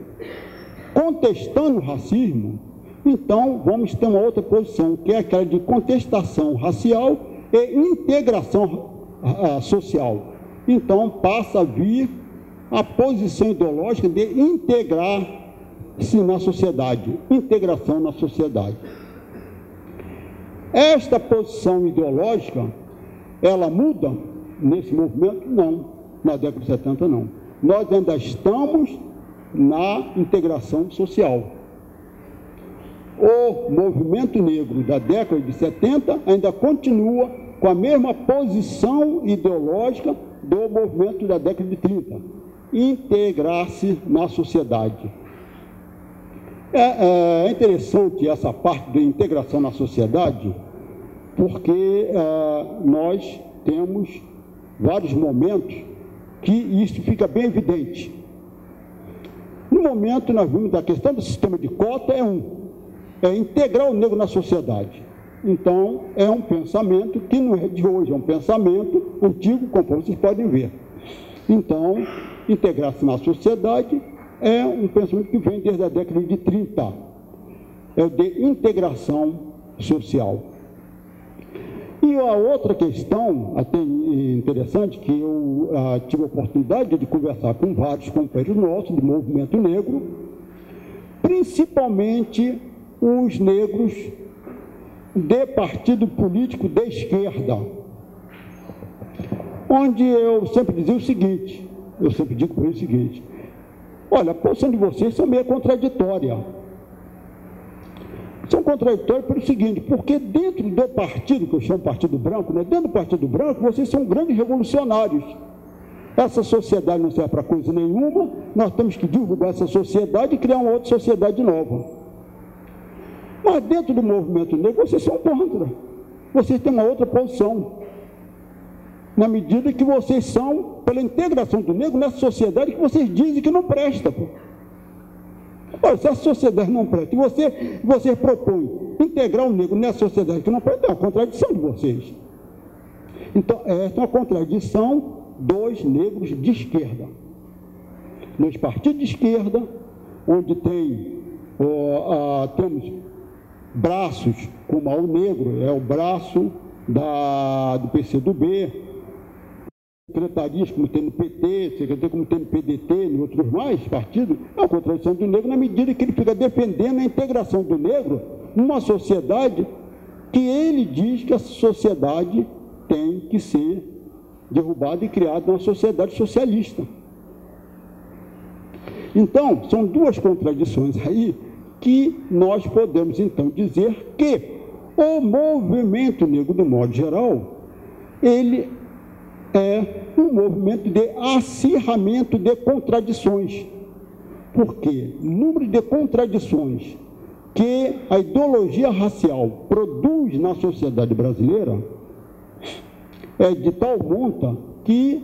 contestando o racismo, então vamos ter uma outra posição, que é aquela de contestação racial e integração social. Então passa a vir a posição ideológica de integrar-se na sociedade, integração na sociedade. Esta posição ideológica, ela muda nesse movimento? Não, na década de 70 não. Nós ainda estamos na integração social. O movimento negro da década de 70 ainda continua com a mesma posição ideológica do movimento da década de 30, integrar-se na sociedade. É interessante essa parte da integração na sociedade, porque nós temos vários momentos que isso fica bem evidente. No momento, nós vimos a questão do sistema de cota é integrar o negro na sociedade. Então, é um pensamento que não é de hoje, é um pensamento antigo, como vocês podem ver. Então, integrar-se na sociedade é um pensamento que vem desde a década de 30. É o de integração social. E a outra questão, até interessante, que eu tive a oportunidade de conversar com vários companheiros nossos do movimento negro, principalmente os negros de partido político de esquerda, onde eu sempre dizia o seguinte, eu sempre digo para eles o seguinte: olha, a posição de vocês são meio contraditória. São contraditórios pelo seguinte, porque dentro do partido, que eu chamo Partido Branco, né, dentro do Partido Branco, vocês são grandes revolucionários. Essa sociedade não serve para coisa nenhuma, nós temos que divulgar essa sociedade e criar uma outra sociedade nova. Mas dentro do movimento negro, vocês são contra. Vocês têm uma outra posição. Na medida que vocês são pela integração do negro nessa sociedade que vocês dizem que não presta. Olha, se a sociedade não presta, e você propõe integrar o negro nessa sociedade que não presta, é uma contradição de vocês. Então, essa é uma contradição dos negros de esquerda. Nos partidos de esquerda, onde temos braços como o negro, é o braço do PCdoB, secretarias como tem no PT, secretaria como tem no PDT, e outros mais partidos, é uma contradição do negro na medida que ele fica defendendo a integração do negro numa sociedade que ele diz que a sociedade tem que ser derrubada e criada numa sociedade socialista. Então, são duas contradições aí que nós podemos, então, dizer que o movimento negro, do modo geral, ele é um movimento de acirramento de contradições. Porque o número de contradições que a ideologia racial produz na sociedade brasileira é de tal monta que,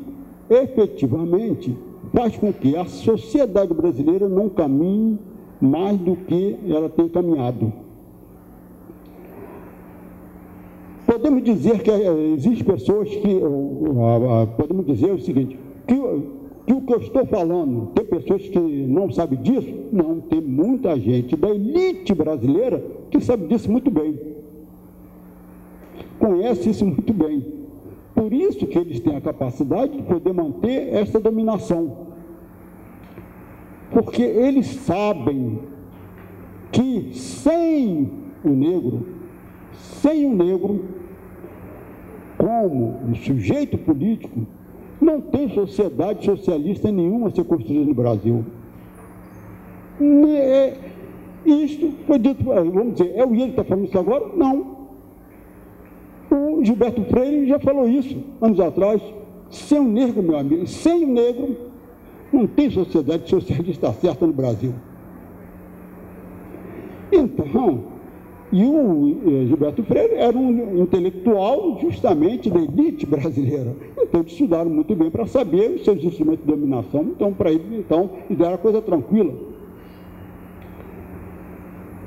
efetivamente, faz com que a sociedade brasileira não caminhe mais do que ela tem caminhado. Podemos dizer que existem pessoas que, podemos dizer o seguinte, que o que eu estou falando, tem pessoas que não sabem disso? Não, tem muita gente da elite brasileira que sabe disso muito bem, conhece isso muito bem. Por isso que eles têm a capacidade de poder manter essa dominação, porque eles sabem que sem o negro como um sujeito político, não tem sociedade socialista nenhuma a ser construída no Brasil. Isto foi dito, vamos dizer, é o Ian que está falando isso agora? Não. O Gilberto Freire já falou isso anos atrás. Sem o negro, meu amigo, sem o negro, não tem sociedade socialista certa no Brasil. Então, e o Gilberto Freire era um intelectual justamente da elite brasileira. Então, eles estudaram muito bem para saber os seus instrumentos de dominação. Então, para ele, isso era coisa tranquila.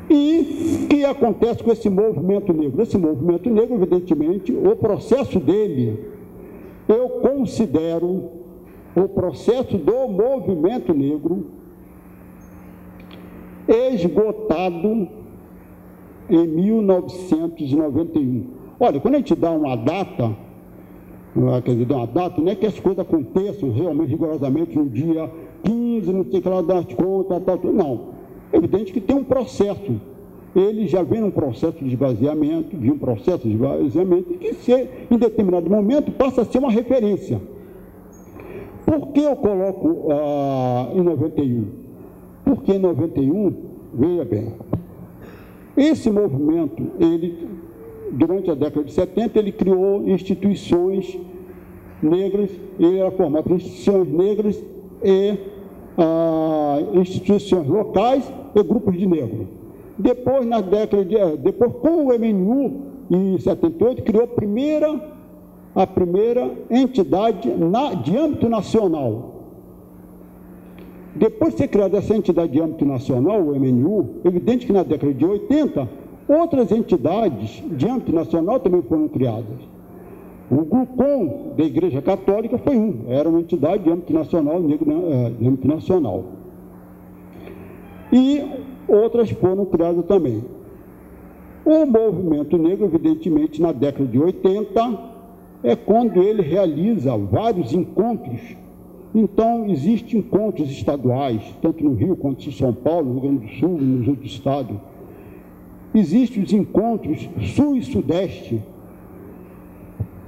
E o que acontece com esse movimento negro? Esse movimento negro, evidentemente, o processo dele, eu considero o processo do movimento negro esgotado em 1991. Olha, quando a gente dá uma data, quer dizer, dá uma data, não é que as coisas aconteçam realmente rigorosamente no dia 15, não sei o que lá, das contas, tal, não. É evidente que tem um processo. Ele já vem num processo de esvaziamento, e que, em determinado momento, passa a ser uma referência. Por que eu coloco em 91? Porque em 91, veja bem, esse movimento, durante a década de 70, ele criou instituições negras, ele era formado por instituições negras e instituições locais e grupos de negros. Depois, depois com o MNU em 78, criou a primeira entidade de âmbito nacional. Depois de ser criada essa entidade de âmbito nacional, o MNU, evidente que na década de 80, outras entidades de âmbito nacional também foram criadas. O GLUCOM da Igreja Católica foi era uma entidade de âmbito nacional, de âmbito nacional. E outras foram criadas também. O movimento negro, evidentemente, na década de 80, é quando ele realiza vários encontros. Então, existem encontros estaduais, tanto no Rio quanto em São Paulo, no Rio Grande do Sul e nos outros estados. Existem os encontros Sul e Sudeste,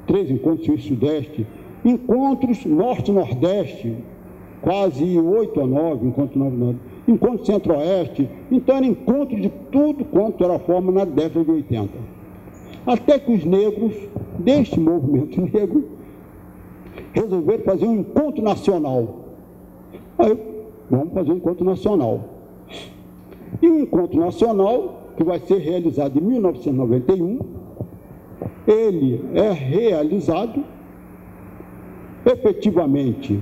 3 encontros Sul e Sudeste, encontros Norte e Nordeste, quase 8 a 9, encontro Centro-Oeste. Então, era encontro de tudo quanto era forma na década de 80. Até que os negros, deste movimento negro, resolveram fazer um encontro nacional. Aí, vamos fazer um encontro nacional. E o encontro nacional, que vai ser realizado em 1991, ele é realizado, efetivamente,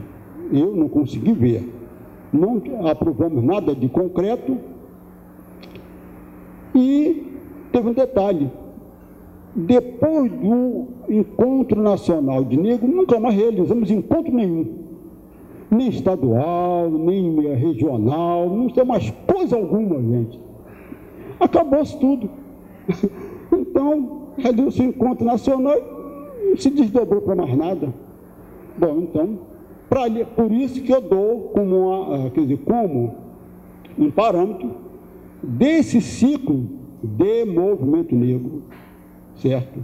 eu não consegui ver, não aprovamos nada de concreto, e teve um detalhe: depois do Encontro Nacional de Negro, nunca mais realizamos encontro nenhum, nem estadual, nem regional, não tem mais coisa alguma, gente. Acabou-se tudo. Então, realizou-se o Encontro Nacional e não se desdobrou para mais nada. Bom, então, por isso que eu dou como um parâmetro desse ciclo de movimento negro, certo?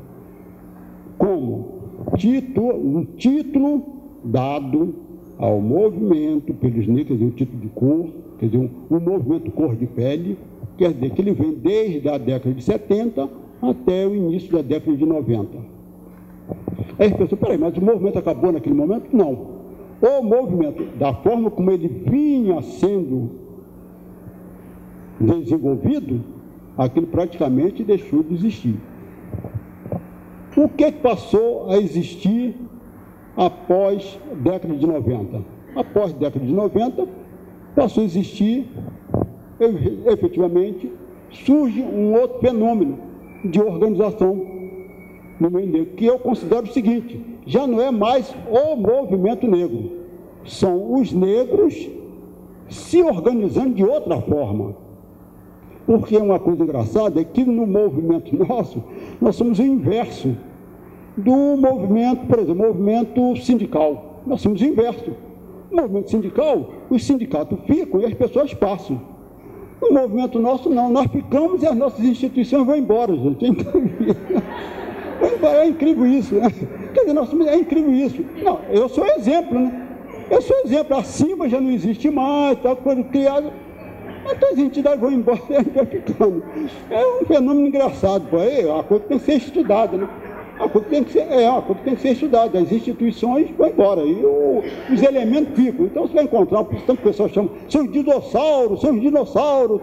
Como um título dado ao movimento pelos negros, quer dizer, um título de cor, quer dizer, um movimento cor de pele, quer dizer, que ele vem desde a década de 70 até o início da década de 90. Aí as pessoas, peraí, mas o movimento acabou naquele momento? Não. O movimento, da forma como ele vinha sendo desenvolvido, aquilo praticamente deixou de existir. O que passou a existir após a década de 90? Após a década de 90, passou a existir, efetivamente, surge um outro fenômeno de organização no meio negro, que eu considero o seguinte: já não é mais o movimento negro, são os negros se organizando de outra forma. Porque uma coisa engraçada é que no movimento nosso, nós somos o inverso do movimento, por exemplo, movimento sindical. Nós somos o inverso. No movimento sindical, os sindicatos ficam e as pessoas passam. No movimento nosso, não. Nós ficamos e as nossas instituições vão embora, gente. É incrível isso, né? Quer dizer, é incrível isso. Não, eu sou exemplo, né? Eu sou exemplo. Acima já não existe mais, tal coisa criada. Então as entidades vão embora e a gente vai ficando. É um fenômeno engraçado, pô. É uma coisa que tem que ser estudada, né? Uma coisa que tem que ser estudada. As instituições vão embora e os elementos ficam. Então você vai encontrar, tanto que o pessoal chama, são os dinossauros,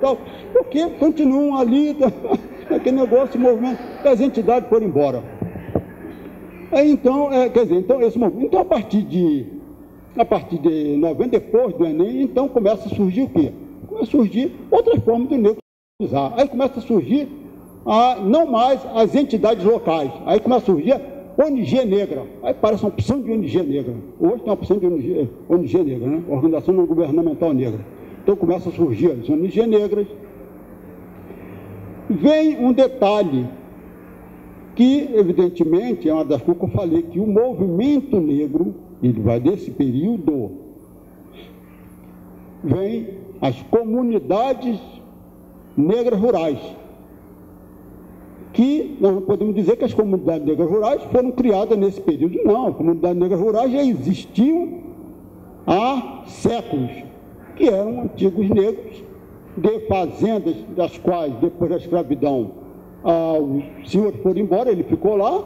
tal, porque continuam ali, aquele negócio, movimento, que as entidades foram embora. Aí, então, esse movimento, então a partir de 90, depois do Enem, então começa a surgir o quê? Começa a surgir outras formas do negro usar. Aí começa a surgir não mais as entidades locais. Aí começa a surgir a ONG negra. Aí parece uma opção de ONG negra. Hoje tem uma opção de ONG negra, né? Organização Não Governamental Negra. Então começa a surgir as ONG negras. Vem um detalhe que, evidentemente, é uma das coisas que eu falei, que o movimento negro, ele vai desse período, vem as comunidades negras rurais, que nós não podemos dizer que as comunidades negras rurais foram criadas nesse período. Não, as comunidades negras rurais já existiam há séculos, que eram antigos negros de fazendas, das quais, depois da escravidão, os senhores foram embora, ele ficou lá,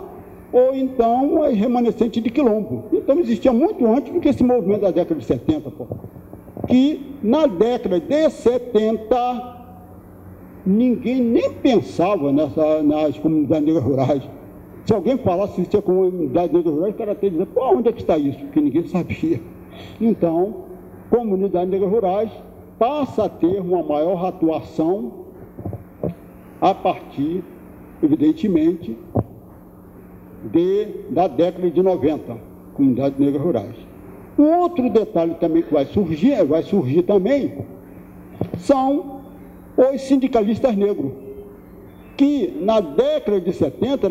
ou então as remanescentes de quilombo. Então existia muito antes do que esse movimento da década de 70, pô. Que na década de 70 ninguém nem pensava nas comunidades negras rurais. Se alguém falasse que existia comunidade negra rural, o cara até dizia, pô, onde é que está isso? Porque ninguém sabia. Então, comunidades negras rurais passa a ter uma maior atuação a partir, evidentemente, da década de 90, comunidades negras rurais. Um outro detalhe também que vai surgir também, são os sindicalistas negros, que na década de 70,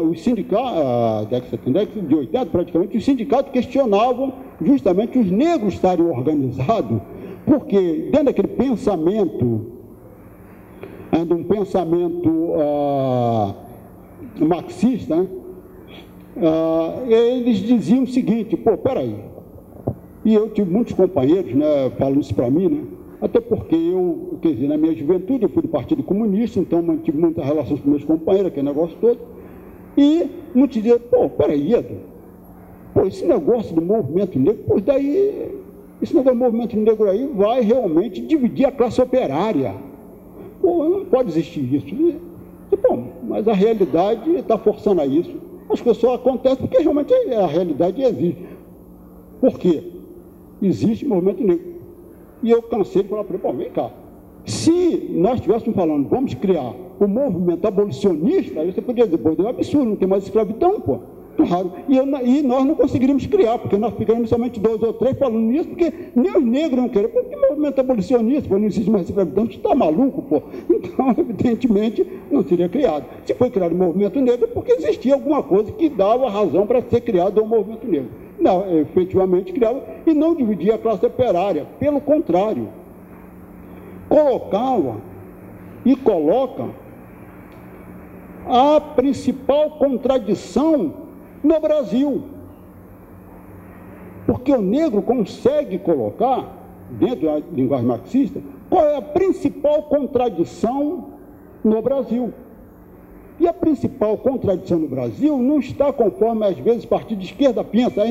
os sindicatos, década de 80 praticamente, os sindicatos questionavam justamente os negros estarem organizados, porque dentro daquele pensamento, de um pensamento marxista, né, eles diziam o seguinte, pô, peraí, e eu tive muitos companheiros, né, falando isso para mim, né, até porque eu, quer dizer, na minha juventude eu fui do Partido Comunista, então mantive muitas relações com meus companheiros, aquele negócio todo, e muitos diziam, pô, peraí, Edu, pô, esse negócio do movimento negro, pô, daí, esse negócio do movimento negro aí vai realmente dividir a classe operária. Pô, não pode existir isso. E, bom, mas a realidade está forçando a isso. As coisas só acontecem porque realmente a realidade existe. Por quê? Existe movimento negro. E eu cansei de falar para ele, bom, vem cá, se nós estivéssemos falando, vamos criar um movimento abolicionista, aí você podia dizer, pô, é um absurdo, não tem mais escravidão, pô. Claro, e nós não conseguiríamos criar, porque nós ficamos somente 2 ou 3 falando nisso, porque nem os negros não querem, porque movimento abolicionista, não existe mais escravidão, você está maluco, pô. Então, evidentemente, não seria criado. Se foi criado o movimento negro, é porque existia alguma coisa que dava razão para ser criado o movimento negro. Não, efetivamente criava, e não dividia a classe operária, pelo contrário, colocava e coloca a principal contradição no Brasil, porque o negro consegue colocar, dentro da linguagem marxista, qual é a principal contradição no Brasil. E a principal contradição no Brasil não está conforme, às vezes, o partido de esquerda pensa, é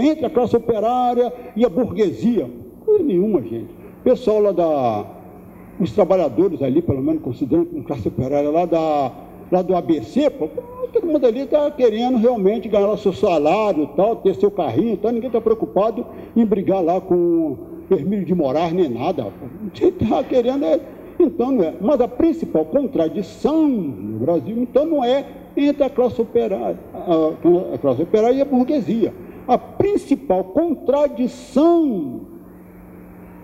entre a classe operária e a burguesia. Coisa nenhuma, gente. O pessoal lá os trabalhadores ali, pelo menos considerando como classe operária, lá do ABC, pô, todo mundo ali está querendo realmente ganhar seu salário, tal, ter seu carrinho, tal, ninguém está preocupado em brigar lá com Hermílio de Moraes, nem nada. Você está querendo, então não é. Mas a principal contradição no Brasil, então, não é entre a classe operária e a burguesia. A principal contradição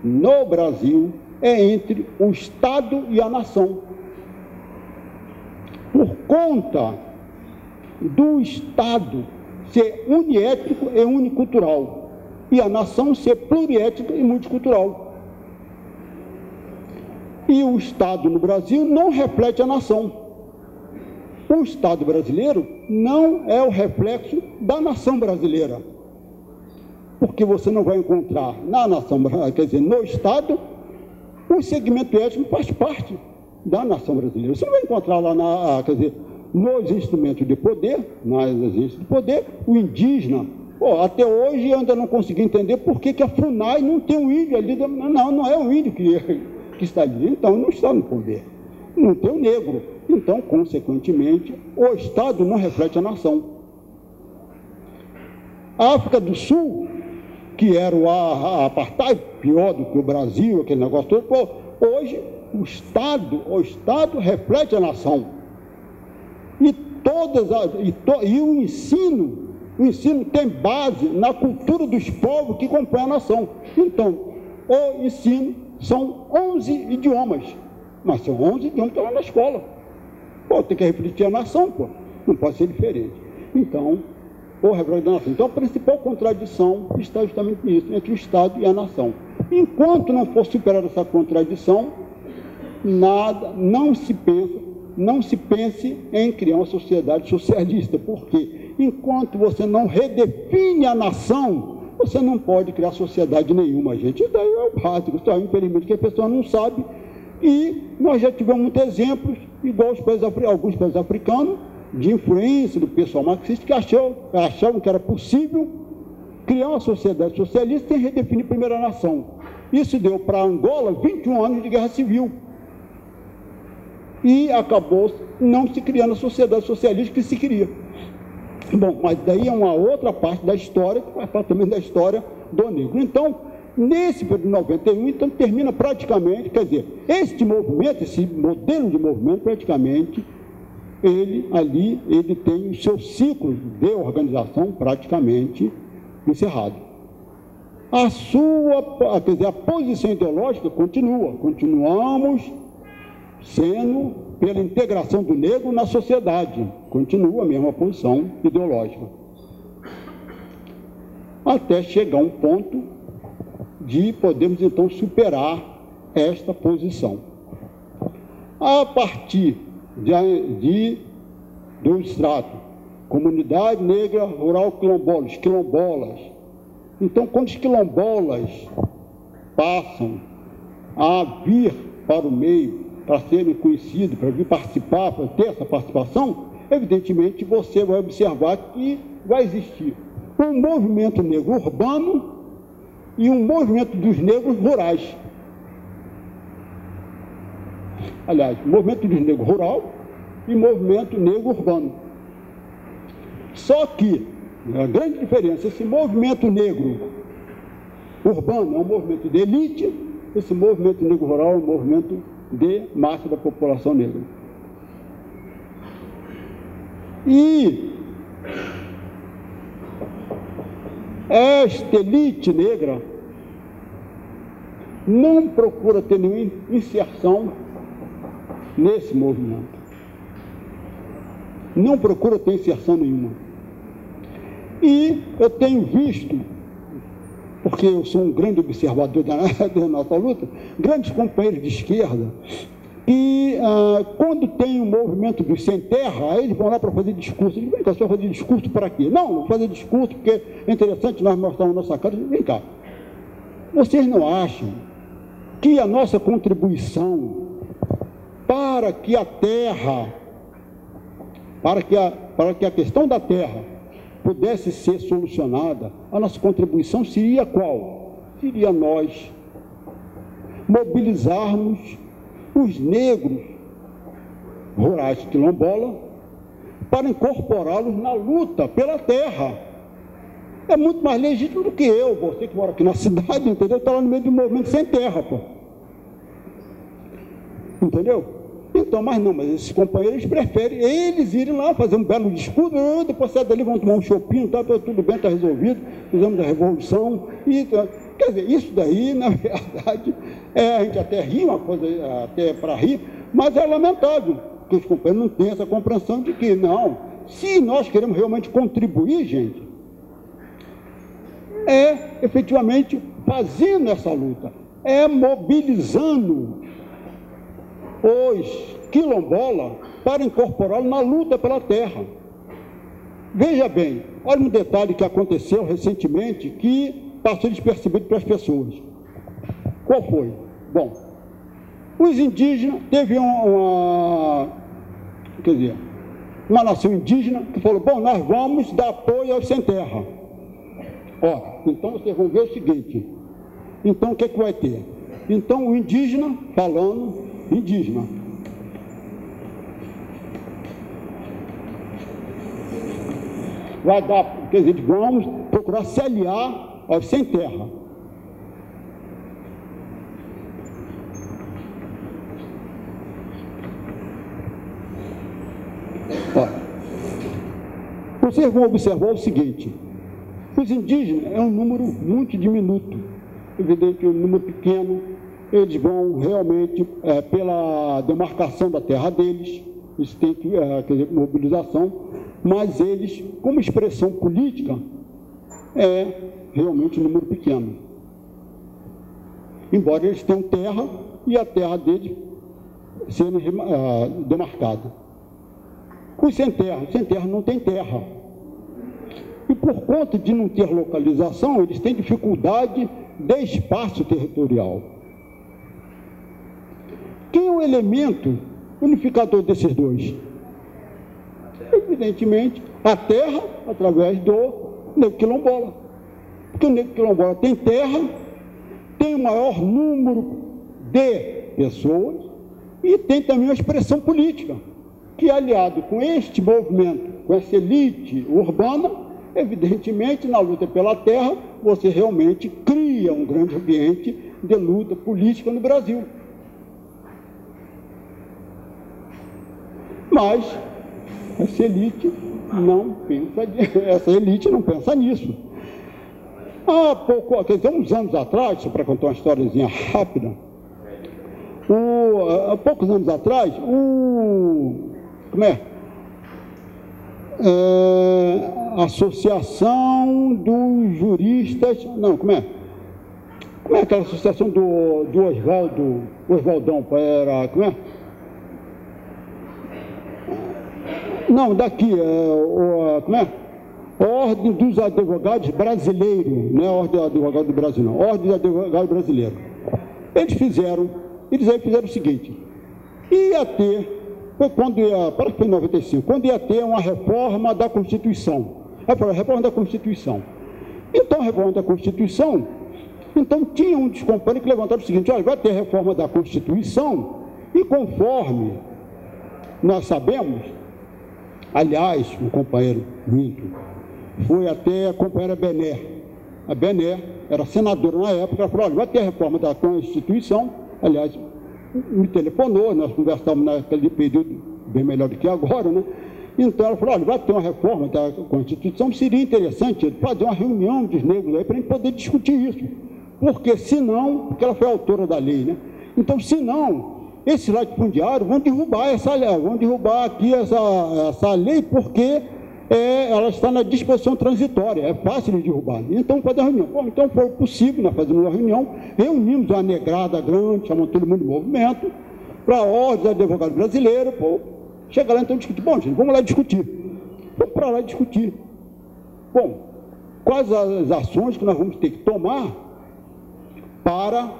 no Brasil é entre o Estado e a nação. Por conta do Estado ser uniétnico e unicultural, e a nação ser pluriétnica e multicultural. E o Estado no Brasil não reflete a nação. O Estado brasileiro não é o reflexo da nação brasileira. Porque você não vai encontrar na nação, quer dizer, no Estado, o segmento étnico faz parte da nação brasileira. Você não vai encontrar lá, quer dizer, nos instrumentos de poder, nas agências de poder, o indígena. Pô, até hoje eu ainda não consegui entender por que a FUNAI não tem um índio ali. Não é um índio que está ali. Então, não está no poder. Não tem o negro. Então, consequentemente, o Estado não reflete a nação. A África do Sul, que era o apartheid, pior do que o Brasil, aquele negócio todo, pô, hoje o Estado reflete a nação. E o ensino tem base na cultura dos povos que compõem a nação. Então, o ensino são 11 idiomas, mas são 11 idiomas que estão lá na escola. Pô, tem que refletir a nação, pô, não pode ser diferente. Então, o reflexo da nação. Então, a principal contradição está justamente nisso, entre o Estado e a nação. Enquanto não for superada essa contradição, não se pense em criar uma sociedade socialista, porque enquanto você não redefine a nação, você não pode criar sociedade nenhuma, gente. Isso daí é o básico, só infelizmente que a pessoa não sabe, e nós já tivemos muitos exemplos, igual alguns países africanos, de influência do pessoal marxista, que achavam que era possível criar uma sociedade socialista sem redefinir primeiro a nação. Isso deu para Angola 21 anos de guerra civil. e acabou não se criando a sociedade socialista que se queria. Bom, mas daí é uma outra parte da história, que faz parte também da história do negro. Então, nesse período de 91, então termina praticamente, quer dizer, este movimento, esse modelo de movimento, praticamente, ele tem o seu ciclo de organização praticamente encerrado. Quer dizer, a posição ideológica continuamos sendo pela integração do negro na sociedade, continua a mesma posição ideológica. Até chegar a um ponto de podermos então superar esta posição. A partir do extrato, comunidade negra rural quilombolas. Então, quando os quilombolas passam a vir para o meio, para serem conhecidos, para vir participar, para ter essa participação, evidentemente você vai observar que vai existir um movimento negro urbano e um movimento dos negros rurais. Aliás, movimento dos negros rural e movimento negro urbano. Só que, a grande diferença, esse movimento negro urbano é um movimento de elite, esse movimento negro rural é um movimento de massa da população negra. E esta elite negra não procura ter nenhuma inserção nesse movimento. Não procura ter inserção nenhuma. E eu tenho visto, porque eu sou um grande observador da nossa luta, grandes companheiros de esquerda, que quando tem um movimento dos sem terra, eles vão lá para fazer discurso. Eles vêm cá, só fazer discurso para quê? Não fazer discurso porque é interessante nós mostrarmos a nossa cara. Vem cá, vocês não acham que a nossa contribuição para que a terra, para que a questão da terra pudesse ser solucionada, a nossa contribuição seria qual? Seria nós mobilizarmos os negros rurais quilombola para incorporá-los na luta pela terra. É muito mais legítimo do que você que mora aqui na cidade, entendeu? Está lá no meio do movimento sem terra, pô. Entendeu? Então, mas esses companheiros preferem eles irem lá fazer um belo discurso, depois sai dali, vão tomar um chopinho, tá tudo bem, está resolvido, fizemos a revolução, quer dizer, isso daí, na verdade, a gente até ri, uma coisa até para rir, mas é lamentável, que os companheiros não têm essa compreensão de que, não, se nós queremos realmente contribuir, gente, é efetivamente fazendo essa luta, é mobilizando os quilombola para incorporá-lo na luta pela terra. Veja bem, olha um detalhe que aconteceu recentemente que passou despercebido para as pessoas. Qual foi? Bom, os indígenas, teve uma nação indígena que falou, bom, nós vamos dar apoio aos sem terra. Então vocês vão ver o seguinte, então o que é que vai ter? Então o indígena falando, indígena. Vai dar, quer dizer, vamos procurar se aliar aos sem terra. Vocês vão observar o seguinte, os indígenas é um número muito diminuto, evidente que é um número pequeno, eles vão realmente, pela demarcação da terra deles, eles têm que, quer dizer, mobilização, mas eles, como expressão política, é realmente um número pequeno. Embora eles tenham terra e a terra deles sendo demarcada. Os sem terra não tem terra. E por conta de não ter localização, eles têm dificuldade de espaço territorial. Quem é o elemento unificador desses dois? Evidentemente, a terra, através do negro quilombola. Porque o negro quilombola tem terra, tem o maior número de pessoas, E tem também a expressão política, que aliado com este movimento, com essa elite urbana, evidentemente, na luta pela terra, você realmente cria um grande ambiente de luta política no Brasil. Mas essa elite não pensa nisso. Quer dizer, uns anos atrás, só para contar uma historiazinha rápida, há poucos anos atrás, a Associação dos Juristas, como é aquela associação do Oswaldão, Ordem dos Advogados Brasileiros, não é a Ordem dos Advogados do Brasil, não, Ordem dos Advogados Brasileiros. Eles fizeram o seguinte: parece que foi em 95, quando ia ter uma reforma da Constituição. Aí falou, reforma da Constituição. Então, a reforma da Constituição, então tinha um dos companheiros que levantaram o seguinte: olha, vai ter reforma da Constituição, e conforme nós sabemos, aliás, um companheiro muito, foi até a companheira Bené. A Bené era senadora na época, ela falou, olha, vai ter a reforma da Constituição, aliás, me telefonou, nós conversamos naquele período bem melhor do que agora, né? Então ela falou, olha, vai ter uma reforma da Constituição, seria interessante fazer uma reunião dos negros aí para a gente poder discutir isso, porque ela foi autora da lei, né? Então, senão, esses latifundiários vão derrubar aqui essa lei, porque ela está na disposição transitória, é fácil de derrubar. Então, fazer a reunião. Bom, então foi possível, nós fazemos uma reunião, reunimos uma negrada grande, chamamos todo mundo de movimento, para a Ordem dos Advogados Brasileiros, chega lá então discutir. Bom, gente, vamos lá discutir. Vamos para lá discutir. Bom, quais as ações que nós vamos ter que tomar para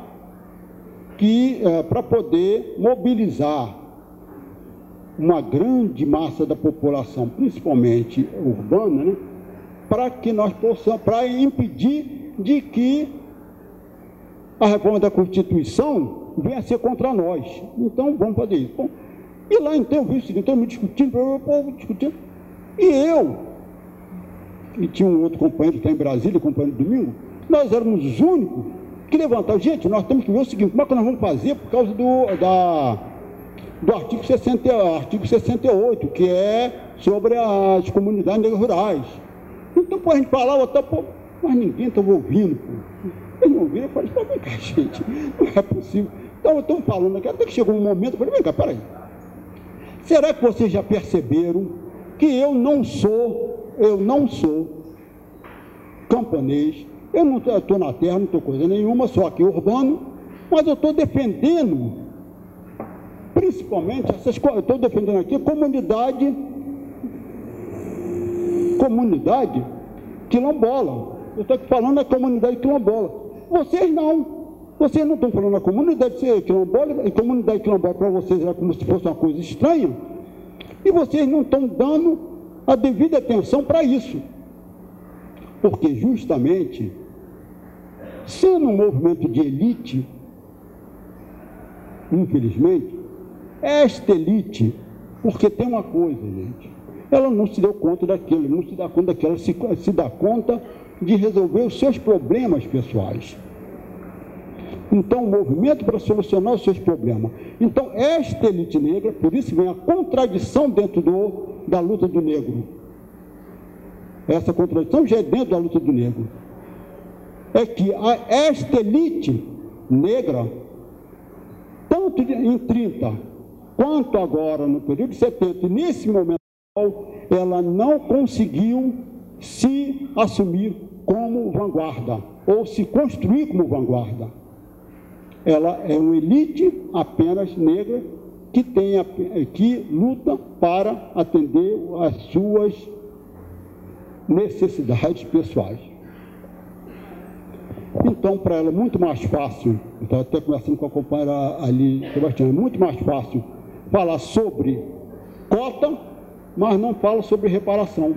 poder mobilizar uma grande massa da população, principalmente urbana, né, para que nós possamos, para impedir de que a reforma da Constituição venha a ser contra nós. Então, vamos fazer isso. Bom, e lá, então, eu vi o seguinte, todo mundo discutindo, o povo discutindo, e tinha um outro companheiro que está em Brasília, o companheiro Domingo, nós éramos os únicos que levantaram. Gente, nós temos que ver o seguinte, como é que nós vamos fazer por causa do artigo 68, que é sobre as comunidades negras rurais. Então, a gente falava, mas ninguém estava ouvindo, Eles não ouviram, eu falei, vem cá, gente, não é possível. Então, eu estou falando aqui, até que chegou um momento, eu falei, vem cá, peraí. Será que vocês já perceberam que eu não sou camponês, eu não estou na terra, não estou coisa nenhuma, sou aqui urbano, mas eu estou defendendo, principalmente, eu estou defendendo aqui comunidade quilombola. Eu estou aqui falando da comunidade quilombola. Vocês não estão falando da comunidade quilombola, e comunidade quilombola para vocês era como se fosse uma coisa estranha, e vocês não estão dando a devida atenção para isso. Porque justamente, sendo um movimento de elite, infelizmente, esta elite, porque tem uma coisa, gente, ela não se deu conta daquilo, não se dá conta daquilo, ela se dá conta de resolver os seus problemas pessoais. Então, o movimento para solucionar os seus problemas. Então, esta elite negra, por isso vem a contradição dentro da luta do negro. Essa contradição já é dentro da luta do negro. É que esta elite negra, tanto em 30, quanto agora no período de 70, nesse momento, ela não conseguiu se assumir como vanguarda, ou se construir como vanguarda. Ela é uma elite apenas negra que luta para atender às suas necessidades pessoais. Então, para ela é muito mais fácil, eu estava até conversando com a companheira ali, Sebastião, é muito mais fácil falar sobre cota, mas não fala sobre reparação.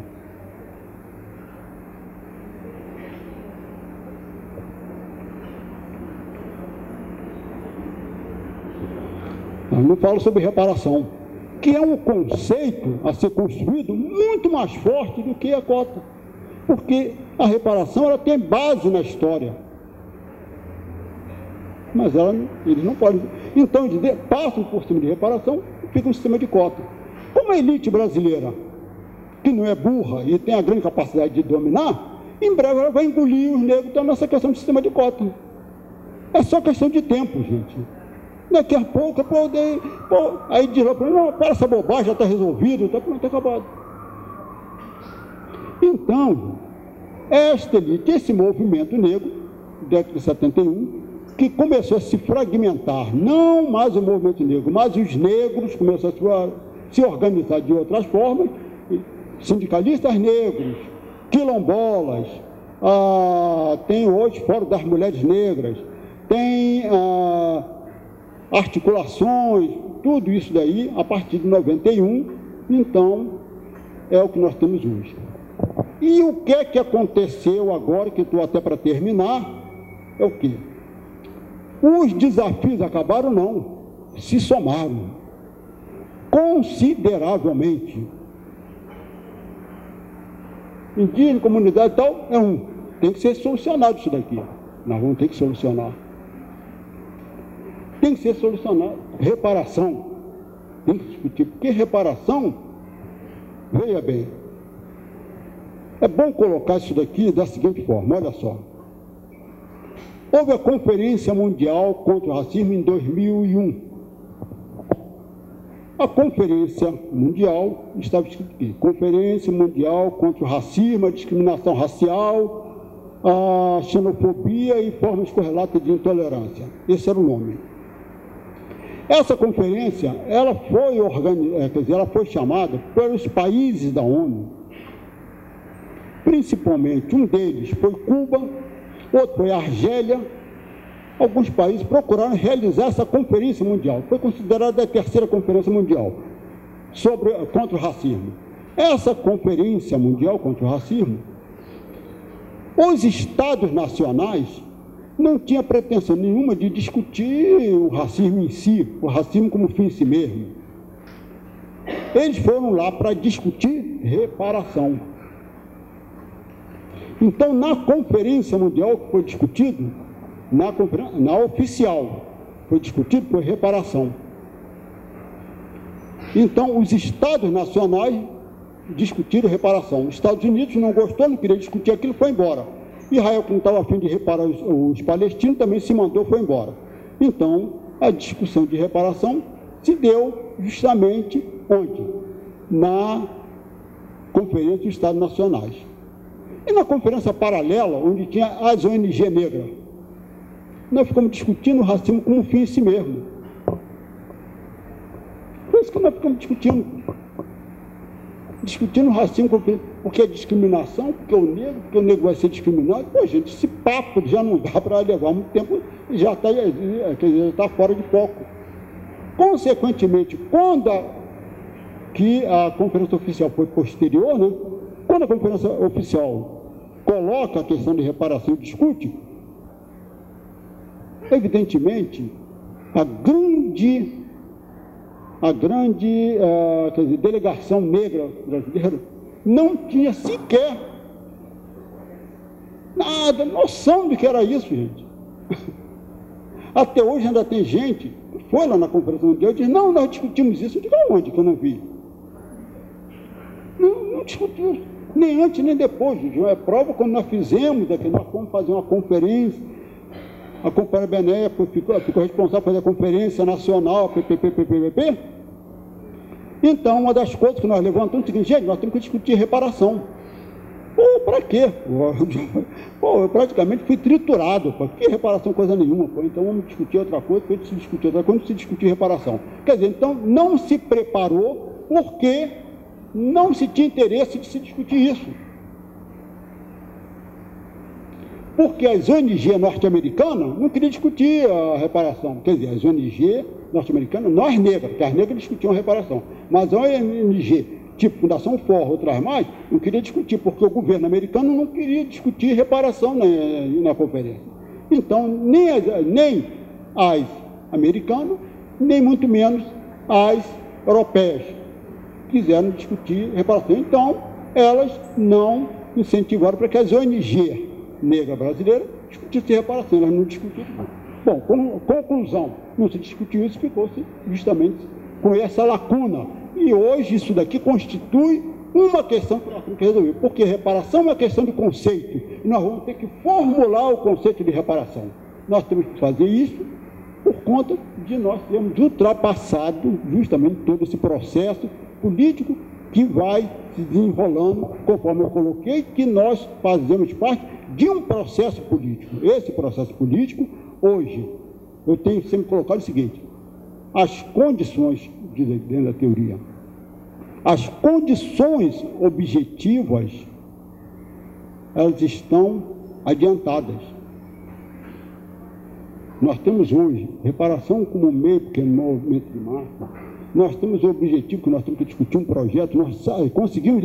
Eu não falo sobre reparação, que é um conceito a ser construído muito mais forte do que a cota, porque a reparação ela tem base na história, mas eles não podem. Então eles passam por cima de reparação e ficam em cima de cota. Como a elite brasileira, que não é burra e tem a grande capacidade de dominar, em breve ela vai engolir os negros então, nessa questão de sistema de cota. É só questão de tempo, gente. Daqui a pouco, aí diz lá para mim, não, para essa bobagem, já está resolvido, está pronto, acabado. Então, esta elite, esse movimento negro, década de 71, que começou a se fragmentar, não mais o movimento negro, mas os negros começaram a se organizar de outras formas, sindicalistas negros, quilombolas, tem hoje Fórum das Mulheres Negras, tem articulações, tudo isso daí, a partir de 91, então, é o que nós temos hoje. E o que é que aconteceu agora, que estou até para terminar, é o quê? Os desafios acabaram não, se somaram consideravelmente. Indígena, comunidade e tal, tem que ser solucionado isso daqui. Nós vamos ter que solucionar. Tem que ser solucionado. Reparação. Tem que discutir. Porque reparação, veja bem, é bom colocar isso daqui da seguinte forma, olha só. Houve a Conferência Mundial contra o Racismo em 2001. A Conferência Mundial, estava escrito aqui, Conferência Mundial contra o Racismo, a Discriminação Racial, a Xenofobia e Formas Correlatas de Intolerância. Esse era o nome. Essa conferência, ela foi chamada pelos países da ONU, principalmente, um deles foi Cuba, outro foi a Argélia. Alguns países procuraram realizar essa conferência mundial. Foi considerada a terceira conferência mundial contra o racismo. Essa conferência mundial contra o racismo, os estados nacionais não tinham pretensão nenhuma de discutir o racismo em si, o racismo como fim em si mesmo. Eles foram lá para discutir reparação. Então, na conferência mundial que foi discutido, na oficial, foi discutido por reparação. Então, os estados nacionais discutiram reparação. Os Estados Unidos não gostou, não queria discutir aquilo, foi embora. Israel, que não estava a fim de reparar os palestinos, também se mandou, foi embora. Então, a discussão de reparação se deu justamente onde? Na Conferência dos Estados Nacionais. E na conferência paralela, onde tinha as ONG negras, nós ficamos discutindo o racismo como fim em si mesmo. Por isso que nós ficamos discutindo o racismo, porque é discriminação, porque o negro vai ser discriminado. Pô, gente, esse papo já não dá para levar muito tempo, já está fora de foco. Consequentemente, quando a conferência oficial foi posterior, né? Quando a conferência oficial coloca a questão de reparação e discute, evidentemente, a grande delegação negra brasileira não tinha sequer nada, noção de que era isso, gente. Até hoje ainda tem gente que foi lá na Conferência Mundial e diz, não, nós discutimos isso. Eu digo, aonde que eu não vi? Não discutimos, nem antes nem depois. É prova quando nós fizemos, nós fomos fazer uma conferência, a Companhia Benéia ficou responsável por fazer a Conferência Nacional, PPP. Então, uma das coisas que nós levantamos é o seguinte, gente, nós temos que discutir reparação. Pô, para quê? Pô, eu praticamente fui triturado. Pô, que reparação, coisa nenhuma. Pô, então vamos discutir outra coisa, depois se discutir outra coisa, se discutir reparação. Quer dizer, então não se preparou porque não se tinha interesse de se discutir isso. Porque as ONG norte-americanas não queriam discutir a reparação. Quer dizer, as ONG norte-americanas, nós negros, porque as negras discutiam a reparação. Mas a ONG, tipo Fundação Forra, outras mais, não queria discutir, porque o governo americano não queria discutir reparação na conferência. Então, nem as americanas, nem muito menos as europeias. Quiseram discutir reparação. Então, elas não incentivaram para que as ONG negras brasileiras discutissem reparação, elas não discutiram. Bom, conclusão, não se discutiu isso, ficou-se justamente com essa lacuna. E hoje isso daqui constitui uma questão que nós temos que resolver, porque reparação é uma questão de conceito, e nós vamos ter que formular o conceito de reparação. Nós temos que fazer isso por conta de nós termos ultrapassado justamente todo esse processo político que vai se desenrolando, conforme eu coloquei, que nós fazemos parte de um processo político. Esse processo político, hoje, eu tenho sempre colocado o seguinte: as condições, dentro da teoria, as condições objetivas, elas estão adiantadas. Nós temos hoje reparação como meio, porque é um movimento de massa. Nós temos o objetivo que nós temos que discutir um projeto, nós conseguimos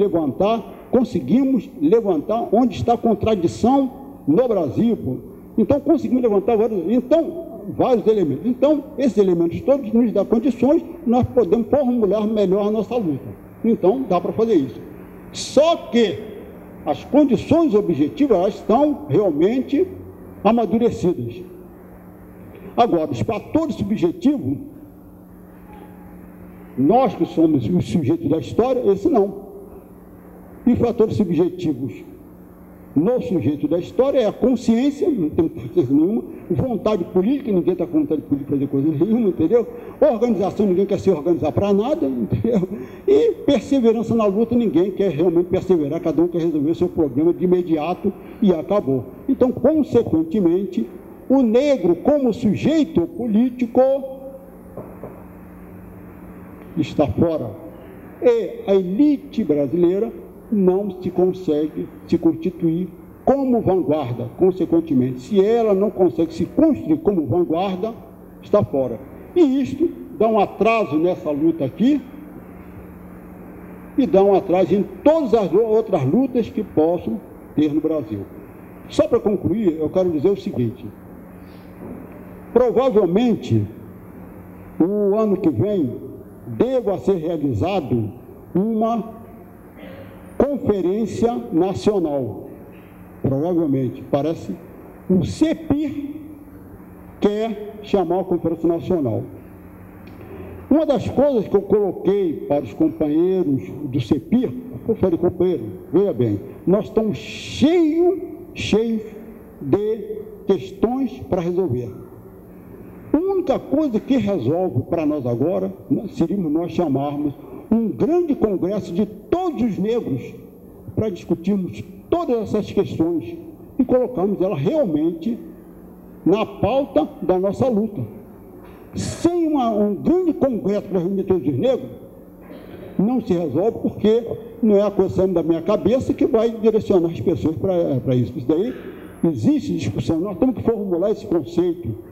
levantar onde está a contradição no Brasil. Pô. Então, conseguimos levantar vários elementos. Então, esses elementos todos nos dão condições, nós podemos formular melhor a nossa luta. Então, dá para fazer isso. Só que as condições objetivas, elas estão realmente amadurecidas. Agora, os fatores subjetivos, nós que somos os sujeitos da história, esse não. E fatores subjetivos no sujeito da história é a consciência, não tem consciência nenhuma, vontade política, ninguém está com vontade política para fazer coisa nenhuma, entendeu? Organização, ninguém quer se organizar para nada, entendeu? E perseverança na luta, ninguém quer realmente perseverar, cada um quer resolver o seu problema de imediato e acabou. Então, consequentemente, o negro como sujeito político está fora. E a elite brasileira não se consegue se constituir como vanguarda. Consequentemente, se ela não consegue se construir como vanguarda, está fora. E isto dá um atraso nessa luta aqui e dá um atraso em todas as outras lutas que possam ter no Brasil. Só para concluir, eu quero dizer o seguinte: provavelmente, o ano que vem, deva ser realizado uma conferência nacional. Provavelmente, parece, o CEPIR quer chamar a conferência nacional. Uma das coisas que eu coloquei para os companheiros do CEPIR, eu falei, companheiro, veja bem, nós estamos cheios de questões para resolver. A única coisa que resolve para nós agora, seríamos nós chamarmos um grande congresso de todos os negros para discutirmos todas essas questões e colocarmos elas realmente na pauta da nossa luta. Sem um grande congresso para reunir todos os negros, não se resolve, porque não é a coisa saindo da minha cabeça que vai direcionar as pessoas para isso. Isso daí existe discussão, nós temos que formular esse conceito.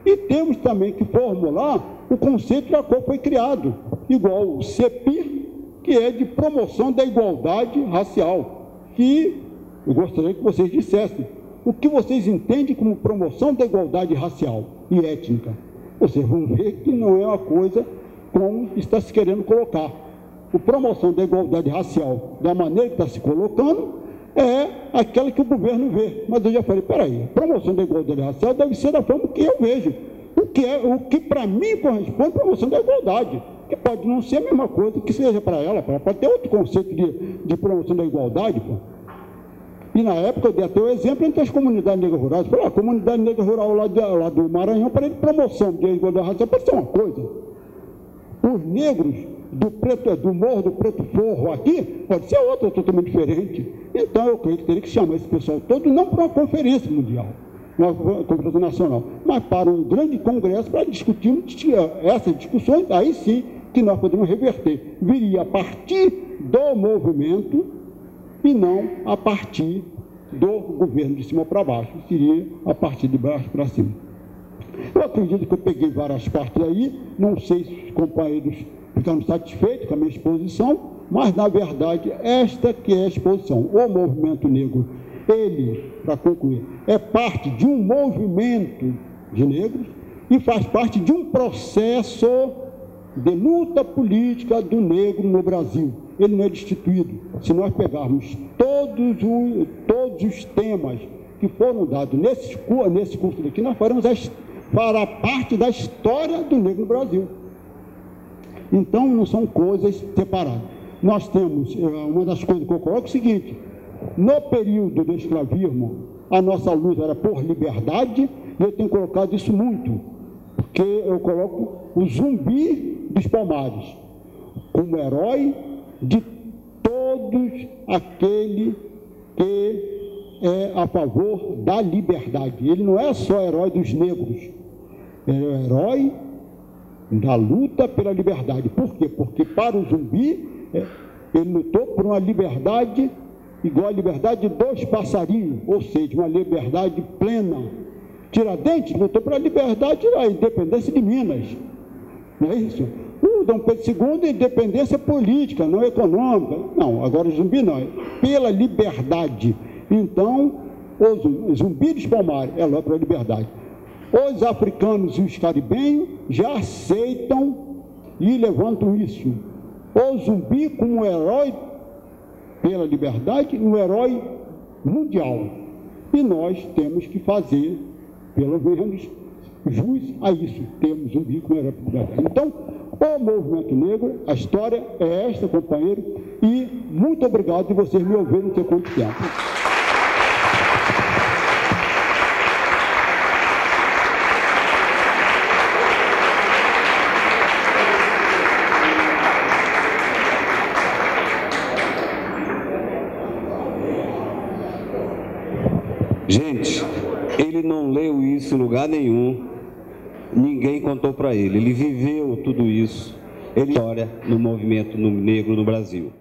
E temos também que formular o conceito da qual foi criado, igual o CEPIR, que é de promoção da igualdade racial, que eu gostaria que vocês dissessem o que vocês entendem como promoção da igualdade racial e étnica. Vocês vão ver que não é uma coisa como está se querendo colocar. A promoção da igualdade racial, da maneira que está se colocando, é aquela que o governo vê. Mas eu já falei, peraí, a promoção da igualdade racial deve ser da forma que eu vejo. O que para mim corresponde à promoção da igualdade, que pode não ser a mesma coisa que seja para ela pode ter outro conceito de promoção da igualdade. Pô. E na época eu dei até o exemplo entre as comunidades negras rurais. Falei, a comunidade negra rural lá do Maranhão, para ele, promoção de igualdade racial pode ser uma coisa. Os negros do Morro do Preto Forro aqui, pode ser outra totalmente diferente. Então eu creio que teria que chamar esse pessoal todo, não para uma conferência mundial, uma conferência nacional, mas para um grande congresso para discutir essas discussões, aí sim que nós podemos reverter. Viria a partir do movimento e não a partir do governo de cima para baixo, seria a partir de baixo para cima. Eu acredito que eu peguei várias partes aí, não sei se os companheiros ficaram satisfeitos com a minha exposição, mas, na verdade, esta que é a exposição. O movimento negro, ele, para concluir, é parte de um movimento de negros e faz parte de um processo de luta política do negro no Brasil. Ele não é destituído. Se nós pegarmos todos os temas que foram dados nesse curso daqui, nós fará parte da história do negro no Brasil. Então, não são coisas separadas. Nós temos, uma das coisas que eu coloco é o seguinte: no período do escravismo, a nossa luta era por liberdade, e eu tenho colocado isso muito, porque eu coloco o Zumbi dos Palmares como herói de todos aquele que é a favor da liberdade. Ele não é só herói dos negros, ele é herói da luta pela liberdade. Por quê? Porque para o Zumbi, ele lutou por uma liberdade igual à liberdade dos passarinhos, ou seja, uma liberdade plena. Tiradentes lutou pela liberdade da independência de Minas, não é isso? O Dom Pedro II, independência política, não econômica. Não, agora o Zumbi não, é pela liberdade. Então, o Zumbi dos Palmares é lá pela liberdade. Os africanos e os caribenhos já aceitam e levantam isso. O Zumbi como um herói pela liberdade, um herói mundial. E nós temos que fazer, pelo menos, jus a isso. Temos Zumbi como herói pela liberdade. Então, o movimento negro, a história é esta, companheiro, e muito obrigado de vocês me ouvirem não sei quanto tempo. Gente, ele não leu isso em lugar nenhum, ninguém contou para ele viveu tudo isso, ele olha no movimento negro no Brasil.